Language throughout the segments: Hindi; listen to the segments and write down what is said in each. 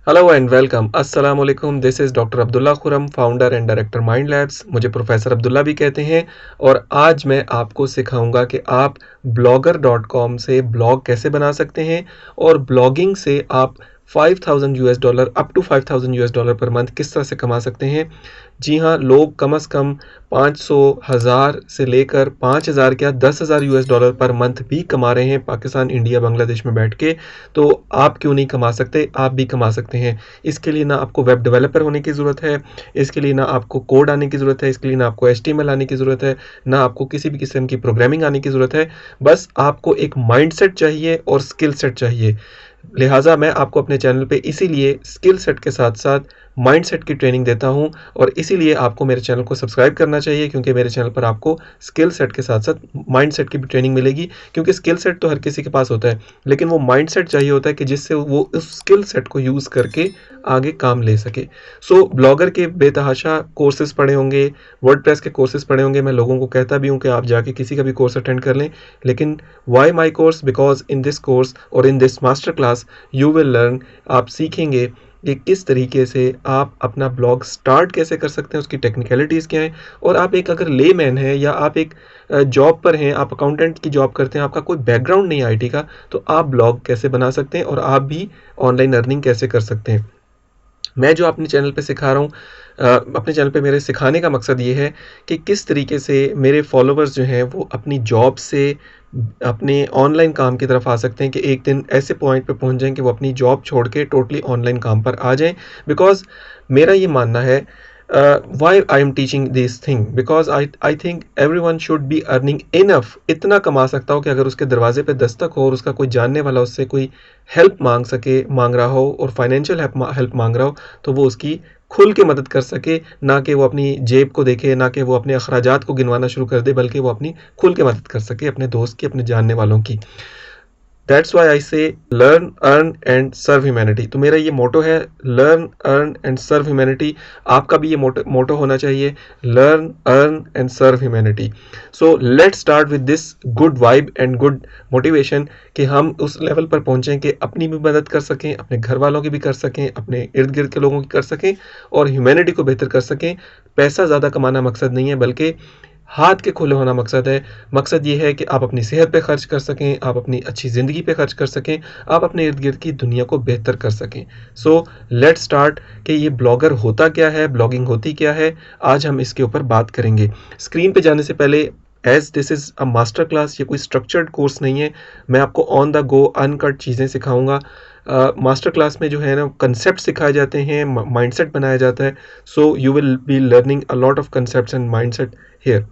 हेलो एंड वेलकम अस्सलाम वालेकुम। This is doctor Abdullah Khurram, founder and director mind labs. मुझे प्रोफेसर अब्दुल्ला भी कहते हैं। और आज मैं आपको सिखाऊंगा कि आप ब्लॉगर डॉट कॉम से ब्लॉग कैसे बना सकते हैं और ब्लॉगिंग से आप 5000 US dollar up to 5000 US dollar per month किस तरह से कमा सकते हैं। जी हाँ, लोग कम से कम 500 हज़ार से लेकर 5000 क्या 10,000 यूएस डॉलर पर मंथ भी कमा रहे हैं पाकिस्तान, इंडिया, बांग्लादेश में बैठ के। तो आप क्यों नहीं कमा सकते? आप भी कमा सकते हैं। इसके लिए ना आपको वेब डेवलपर होने की ज़रूरत है, इसके लिए ना आपको कोड आने की ज़रूरत है, इसके लिए ना आपको एचटीएमएल आने की ज़रूरत है, ना आपको किसी भी किस्म की प्रोग्रामिंग आने की ज़रूरत है। बस आपको एक माइंडसेट चाहिए और स्किल सेट चाहिए। लिहाजा मैं आपको अपने चैनल पे इसीलिए स्किल सेट के साथ-साथ माइंडसेट की ट्रेनिंग देता हूँ और इसीलिए आपको मेरे चैनल को सब्सक्राइब करना चाहिए, क्योंकि मेरे चैनल पर आपको स्किल सेट के साथ-साथ माइंडसेट की भी ट्रेनिंग मिलेगी। क्योंकि स्किल सेट तो हर किसी के पास होता है, लेकिन वो माइंडसेट चाहिए होता है कि जिससे वो उस स्किल सेट को यूज़ करके आगे काम ले सके। सो ब्लॉगर के बेतहाशा कोर्सेज़ पढ़े होंगे, वर्डप्रेस के कोर्सेज़ पढ़े होंगे। मैं लोगों को कहता भी हूँ कि आप जाके किसी का भी कोर्स अटेंड कर लें। लेकिन why my course? Because in this course और in this master class you will learn, आप सीखेंगे कि किस तरीके से आप अपना ब्लॉग स्टार्ट कैसे कर सकते हैं, उसकी टेक्निकलिटीज़ क्या हैं। और आप एक अगर लेमैन हैं या आप एक जॉब पर हैं, आप अकाउंटेंट की जॉब करते हैं, आपका कोई बैकग्राउंड नहीं है आईटी का, तो आप ब्लॉग कैसे बना सकते हैं और आप भी ऑनलाइन अर्निंग कैसे कर सकते हैं। मैं जो अपने चैनल पे सिखा रहा हूँ, अपने चैनल पे मेरे सिखाने का मकसद ये है कि किस तरीके से मेरे फॉलोवर्स जो हैं वो अपनी जॉब से अपने ऑनलाइन काम की तरफ आ सकते हैं, कि एक दिन ऐसे पॉइंट पे पहुंच जाएं कि वो अपनी जॉब छोड़ के टोटली ऑनलाइन काम पर आ जाएं। बिकॉज मेरा ये मानना है, why I am teaching this thing, because I think everyone should be earning enough, इतना कमा सकता हो कि अगर उसके दरवाजे पे दस्तक हो और उसका कोई जानने वाला उससे कोई हेल्प मांग रहा हो और फाइनेंशियल हेल्प मांग रहा हो, तो वो उसकी खुल के मदद कर सके। ना कि वो अपनी जेब को देखे, ना कि वो अपने अखराजात को गिनवाना शुरू कर दे, बल्कि वो अपनी खुल के मदद कर सके अपने दोस्त की, अपने जानने वालों की। That's why I say learn, earn and serve humanity. तो मेरा ये मोटो है, learn, earn and serve humanity. आपका भी ये मोटो होना चाहिए, learn, earn and serve humanity. So let's start with this good vibe and good motivation, कि हम उस लेवल पर पहुंचें कि अपनी भी मदद कर सकें, अपने घर वालों की भी कर सकें, अपने इर्द गिर्द के लोगों की कर सकें और ह्यूमैनिटी को बेहतर कर सकें। पैसा ज़्यादा कमाना मकसद नहीं है, बल्कि हाथ के खुले होना मकसद है। मकसद ये है कि आप अपनी सेहत पे खर्च कर सकें, आप अपनी अच्छी ज़िंदगी पे खर्च कर सकें, आप अपने इर्द गिर्द की दुनिया को बेहतर कर सकें। सो लेट्स स्टार्ट कि ये ब्लॉगर होता क्या है, ब्लॉगिंग होती क्या है। आज हम इसके ऊपर बात करेंगे। स्क्रीन पे जाने से पहले, as this is a master class, ये कोई स्ट्रक्चर्ड कोर्स नहीं है। मैं आपको ऑन द गो अनकट चीज़ें सिखाऊंगा। मास्टर क्लास में जो है ना, कंसेप्ट सिखाए जाते हैं, माइंडसेट बनाया जाता है। So you will be learning a lot of concepts and mindset here.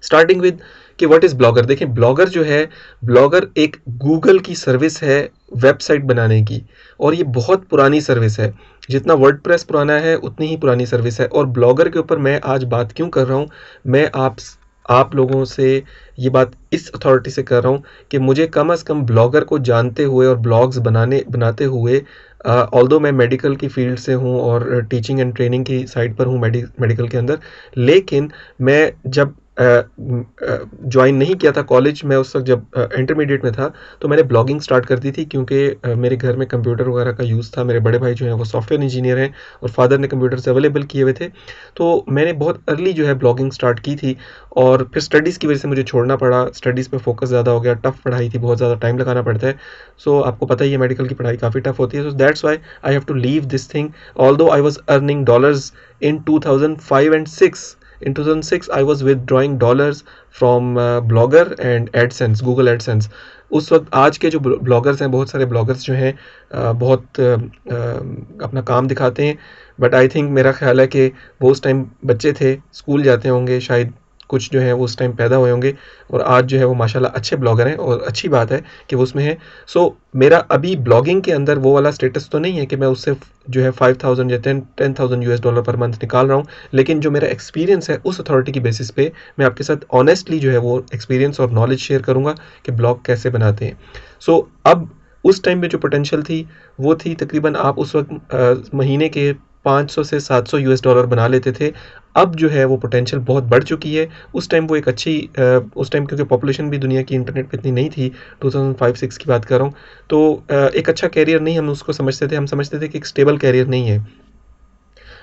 Starting with कि व्हाट इज़ ब्लॉगर। देखें, ब्लॉगर जो है, ब्लॉगर एक गूगल की सर्विस है वेबसाइट बनाने की, और ये बहुत पुरानी सर्विस है। जितना वर्डप्रेस पुराना है उतनी ही पुरानी सर्विस है। और ब्लॉगर के ऊपर मैं आज बात क्यों कर रहा हूँ, मैं आप लोगों से ये बात इस अथॉरिटी से कर रहा हूँ कि मुझे कम से कम ब्लॉगर को जानते हुए और ब्लॉग्स बनाते हुए, ऑल्दो मैं मेडिकल की फील्ड से हूँ और टीचिंग एंड ट्रेनिंग की साइड पर हूँ मेडिकल के अंदर, लेकिन मैं जब ज्वाइन नहीं किया था कॉलेज में, उस वक्त जब इंटरमीडिएट में था, तो मैंने ब्लॉगिंग स्टार्ट कर दी थी, क्योंकि मेरे घर में कंप्यूटर वगैरह का यूज़ था। मेरे बड़े भाई जो हैं वो सॉफ्टवेयर इंजीनियर हैं और फादर ने कंप्यूटर्स अवेलेबल किए हुए थे। तो मैंने बहुत अर्ली जो है ब्लॉगिंग स्टार्ट की थी। और फिर स्टडीज़ की वजह से मुझे छोड़ना पड़ा, स्टडीज़ पे फोकस ज़्यादा हो गया, टफ पढ़ाई थी, बहुत ज़्यादा टाइम लगाना पड़ता है। सो आपको पता ही है मेडिकल की पढ़ाई काफ़ी टफ होती है। So that's why I have to leave this thing, although I was earning dollars in 2005 and 6। In 2006 I was withdrawing dollars from Blogger and AdSense, Google AdSense। उस वक्त आज के जो ब्लॉगर्स हैं, बहुत सारे ब्लॉगर्स जो हैं बहुत अपना काम दिखाते हैं, बट आई थिंक, मेरा ख्याल है कि वो उस टाइम बच्चे थे, स्कूल जाते होंगे शायद, कुछ जो है वो उस टाइम पैदा हुए होंगे, और आज जो है वो माशाल्लाह अच्छे ब्लॉगर हैं और अच्छी बात है कि वो उसमें है। सो मेरा अभी ब्लॉगिंग के अंदर वो वाला स्टेटस तो नहीं है कि मैं उससे जो है 5000 या 10,000 यूएस डॉलर पर मंथ निकाल रहा हूँ, लेकिन जो मेरा एक्सपीरियंस है उस अथॉरिटी की बेसिस पे मैं आपके साथ ऑनेस्टली जो है वो एक्सपीरियंस और नॉलेज शेयर करूँगा कि ब्लॉग कैसे बनाते हैं। अब उस टाइम में जो पोटेंशियल थी वो थी तकरीबन, आप उस वक्त महीने के 500 से 700 $US बना लेते थे। अब जो है वो पोटेंशियल बहुत बढ़ चुकी है। उस टाइम वो एक अच्छी उस टाइम क्योंकि पॉपुलेशन भी दुनिया की इंटरनेट पे इतनी नहीं थी, 2005-6 की बात कर रहा हूँ, तो एक अच्छा कैरियर नहीं हम उसको समझते थे। हम समझते थे कि एक स्टेबल कैरियर नहीं है।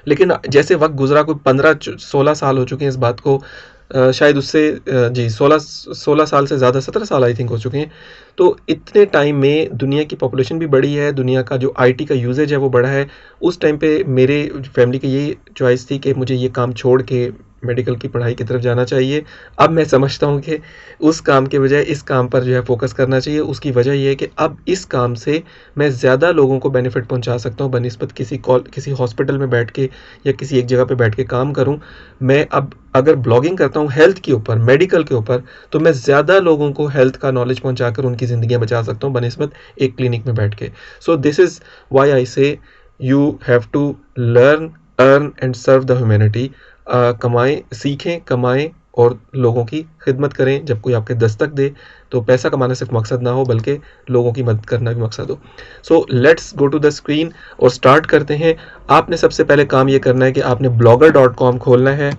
लेकिन जैसे वक्त गुजरा, कोई 15-16 साल हो चुके हैं इस बात को, शायद उससे जी 16 साल से ज़्यादा, 17 साल आई थिंक हो चुके हैं। तो इतने टाइम में दुनिया की पॉपुलेशन भी बढ़ी है, दुनिया का जो आईटी का यूजेज है वो बढ़ा है। उस टाइम पे मेरे फैमिली की यही चॉइस थी कि मुझे ये काम छोड़ के मेडिकल की पढ़ाई की तरफ जाना चाहिए। अब मैं समझता हूँ कि उस काम के बजाय इस काम पर जो है फोकस करना चाहिए। उसकी वजह ये है कि अब इस काम से मैं ज़्यादा लोगों को बेनिफिट पहुंचा सकता हूँ बनिस्बत किसी हॉस्पिटल में बैठ के या किसी एक जगह पे बैठ के काम करूँ। मैं अब अगर ब्लॉगिंग करता हूँ हेल्थ के ऊपर, मेडिकल के ऊपर, तो मैं ज़्यादा लोगों को हेल्थ का नॉलेज पहुंचाकर उनकी ज़िंदगियाँ बचा सकता हूँ बनिस्बत एक क्लिनिक में बैठ के। So this is why I say you have to learn, earn and serve the humanity. कमाएं, सीखें, कमाएं और लोगों की खिदमत करें। जब कोई आपके दस्तक दे तो पैसा कमाना सिर्फ मकसद ना हो, बल्कि लोगों की मदद करना भी मकसद हो। So let's go to the screen और स्टार्ट करते हैं। आपने सबसे पहले काम ये करना है कि आपने blogger.com खोलना है।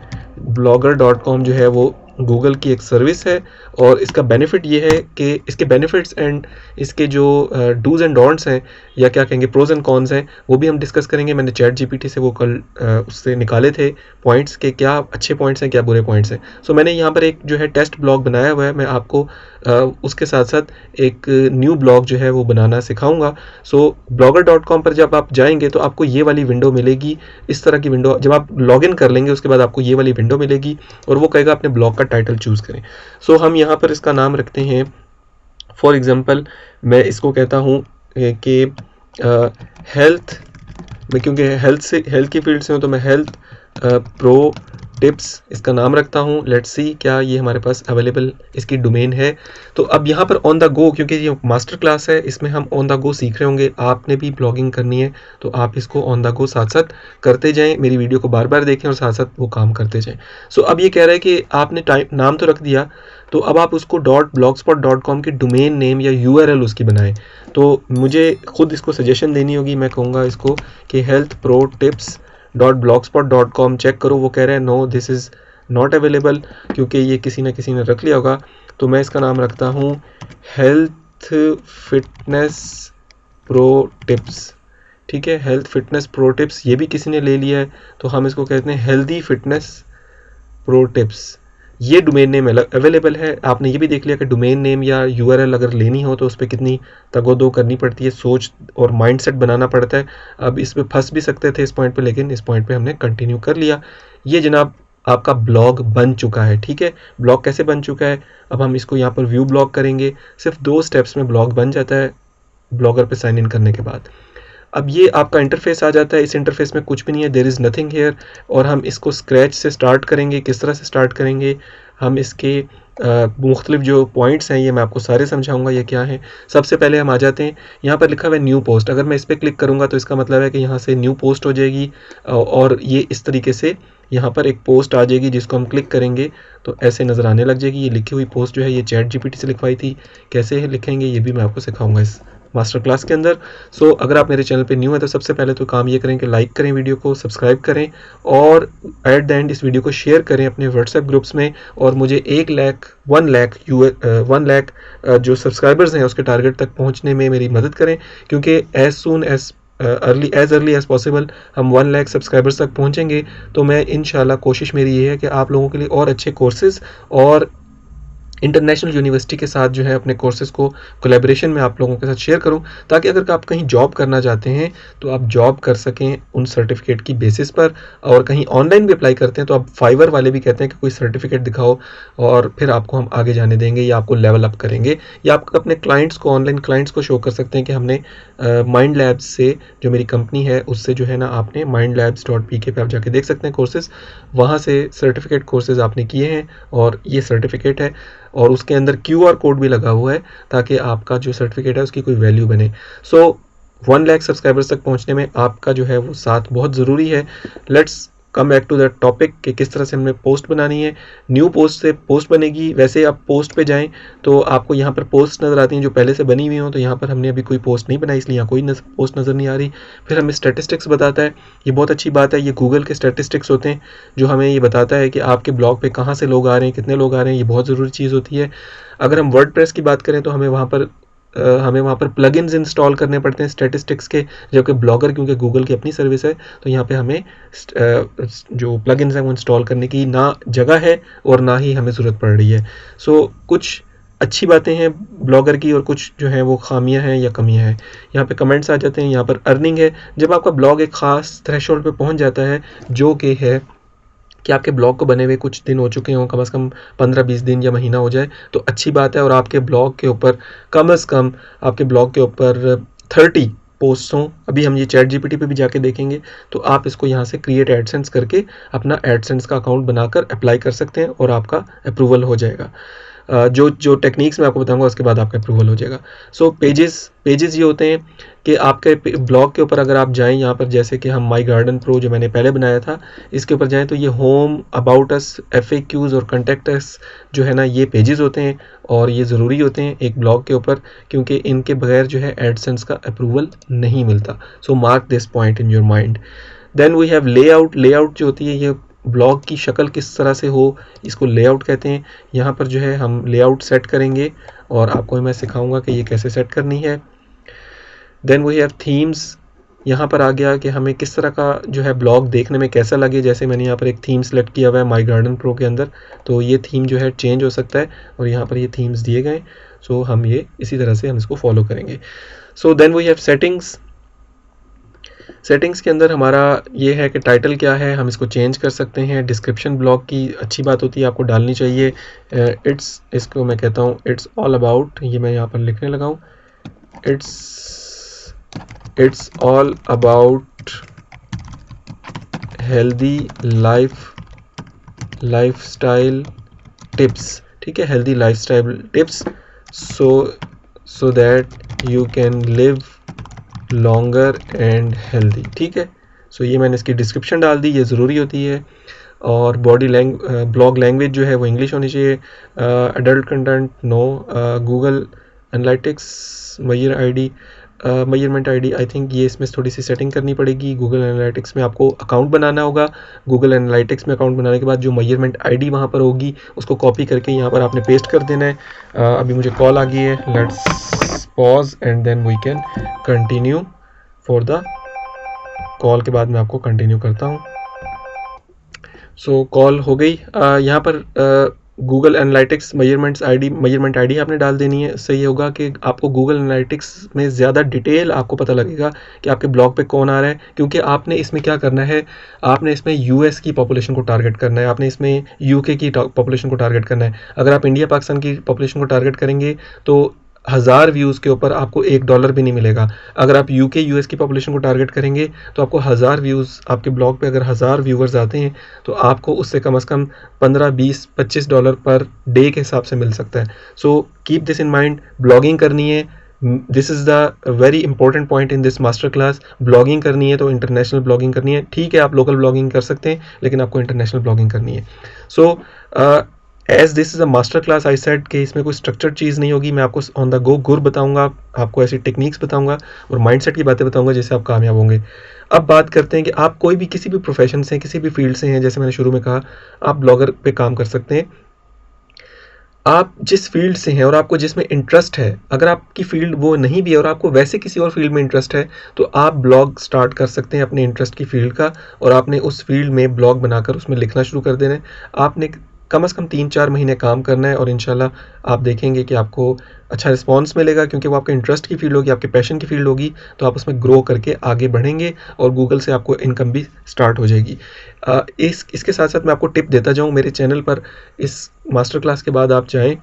blogger.com जो है वो गूगल की एक सर्विस है और इसका बेनिफिट ये है कि इसके बेनिफिट्स एंड इसके जो डूज एंड डोंट्स हैं, या क्या कहेंगे प्रोज एंड कॉन्स हैं, वो भी हम डिस्कस करेंगे। मैंने चैट जीपीटी से वो कल उससे निकाले थे पॉइंट्स के क्या अच्छे पॉइंट्स हैं क्या बुरे पॉइंट्स हैं। सो मैंने यहाँ पर एक जो है टेस्ट ब्लॉग बनाया हुआ है, मैं आपको उसके साथ साथ एक न्यू ब्लॉग जो है वो बनाना सिखाऊंगा। सो blogger.com पर जब आप जाएंगे तो आपको ये वाली विंडो मिलेगी। इस तरह की विंडो जब आप लॉग इन कर लेंगे उसके बाद आपको ये वाली विंडो मिलेगी और वो कहेगा अपने ब्लॉग का टाइटल चूज़ करें। सो हम यहाँ पर इसका नाम रखते हैं, फॉर एग्जांपल मैं इसको कहता हूँ कि हेल्थ, मैं क्योंकि हेल्थ की फील्ड से हूँ तो मैं हेल्थ प्रो टिप्स इसका नाम रखता हूँ। लेट्स सी क्या ये हमारे पास अवेलेबल इसकी डोमेन है। तो अब यहाँ पर ऑन द गो, क्योंकि ये मास्टर क्लास है इसमें हम ऑन द गो सीख रहे होंगे। आपने भी ब्लॉगिंग करनी है तो आप इसको ऑन द गो साथ साथ करते जाएं, मेरी वीडियो को बार बार देखें और साथ साथ वो काम करते जाएं। सो अब ये कह रहा है कि आपने नाम तो रख दिया, तो अब आप उसको .blogspot.com की डोमेन नेम या URL उसकी बनाएं। तो मुझे खुद इसको सजेशन देनी होगी। मैं कहूँगा इसको कि healthprotips.blogspot.com चेक करो। वो कह रहे हैं no this is not available, क्योंकि ये किसी न किसी ने रख लिया होगा। तो मैं इसका नाम रखता हूँ हेल्थ फिटनेस प्रो टिप्स। ठीक है, हेल्थ फिटनेस प्रो टिप्स ये भी किसी ने ले लिया है तो हम इसको कहते हैं हेल्दी फिटनेस प्रो टिप्स। ये डोमेन नेम अवेलेबल है। आपने ये भी देख लिया कि डोमेन नेम या URL अगर लेनी हो तो उस पर कितनी तगोदो करनी पड़ती है, सोच और माइंडसेट बनाना पड़ता है। अब इस पे फंस भी सकते थे इस पॉइंट पे, लेकिन इस पॉइंट पे हमने कंटिन्यू कर लिया। ये जनाब आपका ब्लॉग बन चुका है। ठीक है, ब्लॉग कैसे बन चुका है, अब हम इसको यहाँ पर व्यू ब्लॉग करेंगे। सिर्फ 2 स्टेप्स में ब्लॉग बन जाता है ब्लॉगर पे साइन इन करने के बाद। अब ये आपका इंटरफेस आ जाता है। इस इंटरफेस में कुछ भी नहीं है, देयर इज़ नथिंग हेयर। और हम इसको स्क्रैच से स्टार्ट करेंगे। किस तरह से स्टार्ट करेंगे, हम इसके मुख्तलिफ जो पॉइंट्स हैं ये मैं आपको सारे समझाऊंगा ये क्या है। सबसे पहले हम आ जाते हैं, यहाँ पर लिखा हुआ है न्यू पोस्ट। अगर मैं इस पर क्लिक करूँगा तो इसका मतलब है कि यहाँ से न्यू पोस्ट हो जाएगी और ये इस तरीके से यहाँ पर एक पोस्ट आ जाएगी जिसको हम क्लिक करेंगे तो ऐसे नज़र आने लग जाएगी। ये लिखी हुई पोस्ट जो है ये चैट जीपीटी से लिखवाई थी, कैसे लिखेंगे ये भी मैं आपको सिखाऊंगा इस मास्टर क्लास के अंदर। सो अगर आप मेरे चैनल पे न्यू है तो सबसे पहले तो काम ये करें कि लाइक करें वीडियो को, सब्सक्राइब करें और एट द एंड इस वीडियो को शेयर करें अपने व्हाट्सएप ग्रुप्स में। और मुझे 1 लाख जो सब्सक्राइबर्स हैं उसके टारगेट तक पहुंचने में मेरी मदद करें, क्योंकि एज अर्ली एज पॉसिबल हम 1 लाख सब्सक्राइबर्स तक पहुंचेंगे। तो मैं इंशाल्लाह कोशिश मेरी ये है कि आप लोगों के लिए और अच्छे कोर्सेज़ और इंटरनेशनल यूनिवर्सिटी के साथ जो है अपने कोर्सेज़ को कोलैबोरेशन में आप लोगों के साथ शेयर करूं, ताकि अगर आप कहीं जॉब करना चाहते हैं तो आप जॉब कर सकें उन सर्टिफिकेट की बेसिस पर। और कहीं ऑनलाइन भी अप्लाई करते हैं तो आप फाइवर वाले भी कहते हैं कि कोई सर्टिफिकेट दिखाओ और फिर आपको हम आगे जाने देंगे या आपको लेवल अप करेंगे, या आप अपने क्लाइंट्स को, ऑनलाइन क्लाइंट्स को शो कर सकते हैं कि हमने माइंड लैब्स से, जो मेरी कंपनी है उससे जो है ना, आपने mindlabs.pk पे आप जाके देख सकते हैं कोर्सेज़, वहाँ से सर्टिफिकेट कोर्सेज़ आपने किए हैं और ये सर्टिफिकेट है और उसके अंदर QR कोड भी लगा हुआ है ताकि आपका जो सर्टिफिकेट है उसकी कोई वैल्यू बने। सो 1 लाख सब्सक्राइबर्स तक पहुंचने में आपका जो है वो साथ बहुत ज़रूरी है। Let's come back to the topic कि किस तरह से हमने पोस्ट बनानी है। न्यू पोस्ट से पोस्ट बनेगी। वैसे आप पोस्ट पे जाएं तो आपको यहाँ पर पोस्ट नज़र आती हैं जो पहले से बनी हुई हों, तो यहाँ पर हमने अभी कोई पोस्ट नहीं बनाई इसलिए यहाँ कोई पोस्ट नज़र नहीं आ रही। फिर हमें स्टैटिस्टिक्स बताता है, ये बहुत अच्छी बात है। ये गूगल के स्टैटिस्टिक्स होते हैं जो हमें ये बताता है कि आपके ब्लॉग पे कहाँ से लोग आ रहे हैं, कितने लोग आ रहे हैं। ये बहुत ज़रूरी चीज़ होती है। अगर हम वर्डप्रेस की बात करें तो हमें वहाँ पर प्लगइन्स इंस्टॉल करने पड़ते हैं स्टैटिस्टिक्स के, जबकि ब्लॉगर क्योंकि गूगल की अपनी सर्विस है तो यहाँ पे हमें जो प्लगइन्स हैं वो इंस्टॉल करने की ना जगह है और ना ही हमें ज़रूरत पड़ रही है। सो कुछ अच्छी बातें हैं ब्लॉगर की और कुछ जो हैं वो खामियां हैं या कमियां हैं। यहाँ पे कमेंट्स आ जाते हैं। यहाँ पर अर्निंग है। जब आपका ब्लॉग एक ख़ास थ्रेशोल्ड पे पहुँच जाता है जो कि है कि आपके ब्लॉग को बने हुए कुछ दिन हो चुके हों, कम से कम 15-20 दिन या महीना हो जाए तो अच्छी बात है, और आपके ब्लॉग के ऊपर कम से कम आपके ब्लॉग के ऊपर 30 पोस्ट हों। अभी हम ये चैट जीपीटी पे भी जाके देखेंगे तो आप इसको यहाँ से क्रिएट एडसेंस करके अपना एडसेंस का अकाउंट बनाकर अप्लाई कर सकते हैं और आपका अप्रूवल हो जाएगा। जो टेक्निक्स मैं आपको बताऊंगा उसके बाद आपका अप्रूवल हो जाएगा। सो पेजेस ये होते हैं कि आपके ब्लॉग के ऊपर अगर आप जाएं, यहाँ पर जैसे कि हम माई गार्डन प्रो जो मैंने पहले बनाया था इसके ऊपर जाएं तो ये होम, अबाउट अस, FAQs और कॉन्टैक्ट अस जो है ना ये पेजेस होते हैं और ये ज़रूरी होते हैं एक ब्लॉग के ऊपर क्योंकि इनके बगैर जो है एडसेंस का अप्रूवल नहीं मिलता। So mark this point in your mind. Then we have layout. Layout जो होती है ये ब्लॉग की शक्ल किस तरह से हो, इसको लेआउट कहते हैं। यहाँ पर जो है हम लेआउट सेट करेंगे और आपको मैं सिखाऊंगा कि ये कैसे सेट करनी है। Then we have themes. यहाँ पर आ गया कि हमें किस तरह का जो है ब्लॉग देखने में कैसा लगे। जैसे मैंने यहाँ पर एक थीम सेलेक्ट किया हुआ है माई गार्डन प्रो के अंदर, तो ये थीम जो है चेंज हो सकता है और यहाँ पर ये थीम्स दिए गए। सो हम ये इसी तरह से हम इसको फॉलो करेंगे। So then we have settings. Settings के अंदर हमारा ये है कि टाइटल क्या है, हम इसको चेंज कर सकते हैं। डिस्क्रिप्शन ब्लॉग की अच्छी बात होती है, आपको डालनी चाहिए। इसको मैं कहता हूँ इट्स ऑल अबाउट, ये मैं यहाँ पर लिखने लगा हूँ, it's all about healthy lifestyle tips. ठीक है, healthy lifestyle tips so that you can live longer and healthy. ठीक है, सो ये मैंने इसकी डिस्क्रिप्शन डाल दी, ये ज़रूरी होती है। और ब्लॉग लैंग्वेज जो है वो इंग्लिश होनी चाहिए। Adult content no. Google Analytics measurement ID I think ये इसमें थोड़ी सी सेटिंग करनी पड़ेगी। गूगल एनालिटिक्स में आपको अकाउंट बनाना होगा। गूगल एनालिटिक्स में अकाउंट बनाने के बाद जो मेजरमेंट आईडी वहाँ पर होगी उसको कॉपी करके यहाँ पर आपने पेस्ट कर देना है। अभी मुझे कॉल आ गई है, let's pause and then we can continue for the call. के बाद मैं आपको कंटिन्यू करता हूँ। सो कॉल हो गई। यहाँ पर गूगल एनालिटिक्स मेजरमेंट आईडी आपने डाल देनी है। इससे ये होगा कि आपको गूगल एनालिटिक्स में ज़्यादा डिटेल आपको पता लगेगा कि आपके ब्लॉग पे कौन आ रहा है, क्योंकि आपने इसमें क्या करना है, आपने इसमें US की पॉपुलेशन को टारगेट करना है, आपने इसमें UK की पॉपुलेशन को टारगेट करना है। अगर आप इंडिया पाकिस्तान की पॉपुलेशन को टारगेट करेंगे तो 1000 व्यूज़ के ऊपर आपको $1 भी नहीं मिलेगा। अगर आप UK US की पॉपुलेशन को टारगेट करेंगे तो आपको 1000 व्यूज़, आपके ब्लॉग पे अगर 1000 व्यूवर्स आते हैं तो आपको उससे कम से कम $15-20-25 पर डे के हिसाब से मिल सकता है। So keep this in mind. Blogging करनी है, this is the very important point in this master class. Blogging करनी है तो इंटरनेशनल ब्लॉगिंग करनी है। ठीक है, आप लोकल ब्लॉगिंग कर सकते हैं लेकिन आपको इंटरनेशनल ब्लॉगिंग करनी है। So as this is a master class, I said कि इसमें कोई स्ट्रक्चर्ड चीज़ नहीं होगी। मैं आपको ऑन द गो गुर बताऊंगा, आपको ऐसी टेक्निक्स बताऊंगा और माइंडसेट की बातें बताऊंगा जिससे आप कामयाब होंगे। अब बात करते हैं कि आप कोई भी किसी भी प्रोफेशन से, किसी भी फील्ड से हैं, जैसे मैंने शुरू में कहा आप ब्लॉगर पे काम कर सकते हैं। आप जिस फील्ड से हैं और आपको जिसमें इंटरेस्ट है, अगर आपकी फील्ड वो नहीं भी है और आपको वैसे किसी और फील्ड में इंटरेस्ट है तो आप ब्लॉग स्टार्ट कर सकते हैं अपने इंटरेस्ट की फील्ड का, और आपने उस फील्ड में ब्लॉग बनाकर उसमें लिखना शुरू कर देना है। आपने कम से कम 3-4 महीने काम करना है और इंशाल्लाह आप देखेंगे कि आपको अच्छा रिस्पांस मिलेगा, क्योंकि वो आपके इंटरेस्ट की फील्ड होगी, आपके पैशन की फील्ड होगी, तो आप उसमें ग्रो करके आगे बढ़ेंगे और गूगल से आपको इनकम भी स्टार्ट हो जाएगी। इसके साथ साथ मैं आपको टिप देता जाऊँ। मेरे चैनल पर इस मास्टर क्लास के बाद आप जाएँ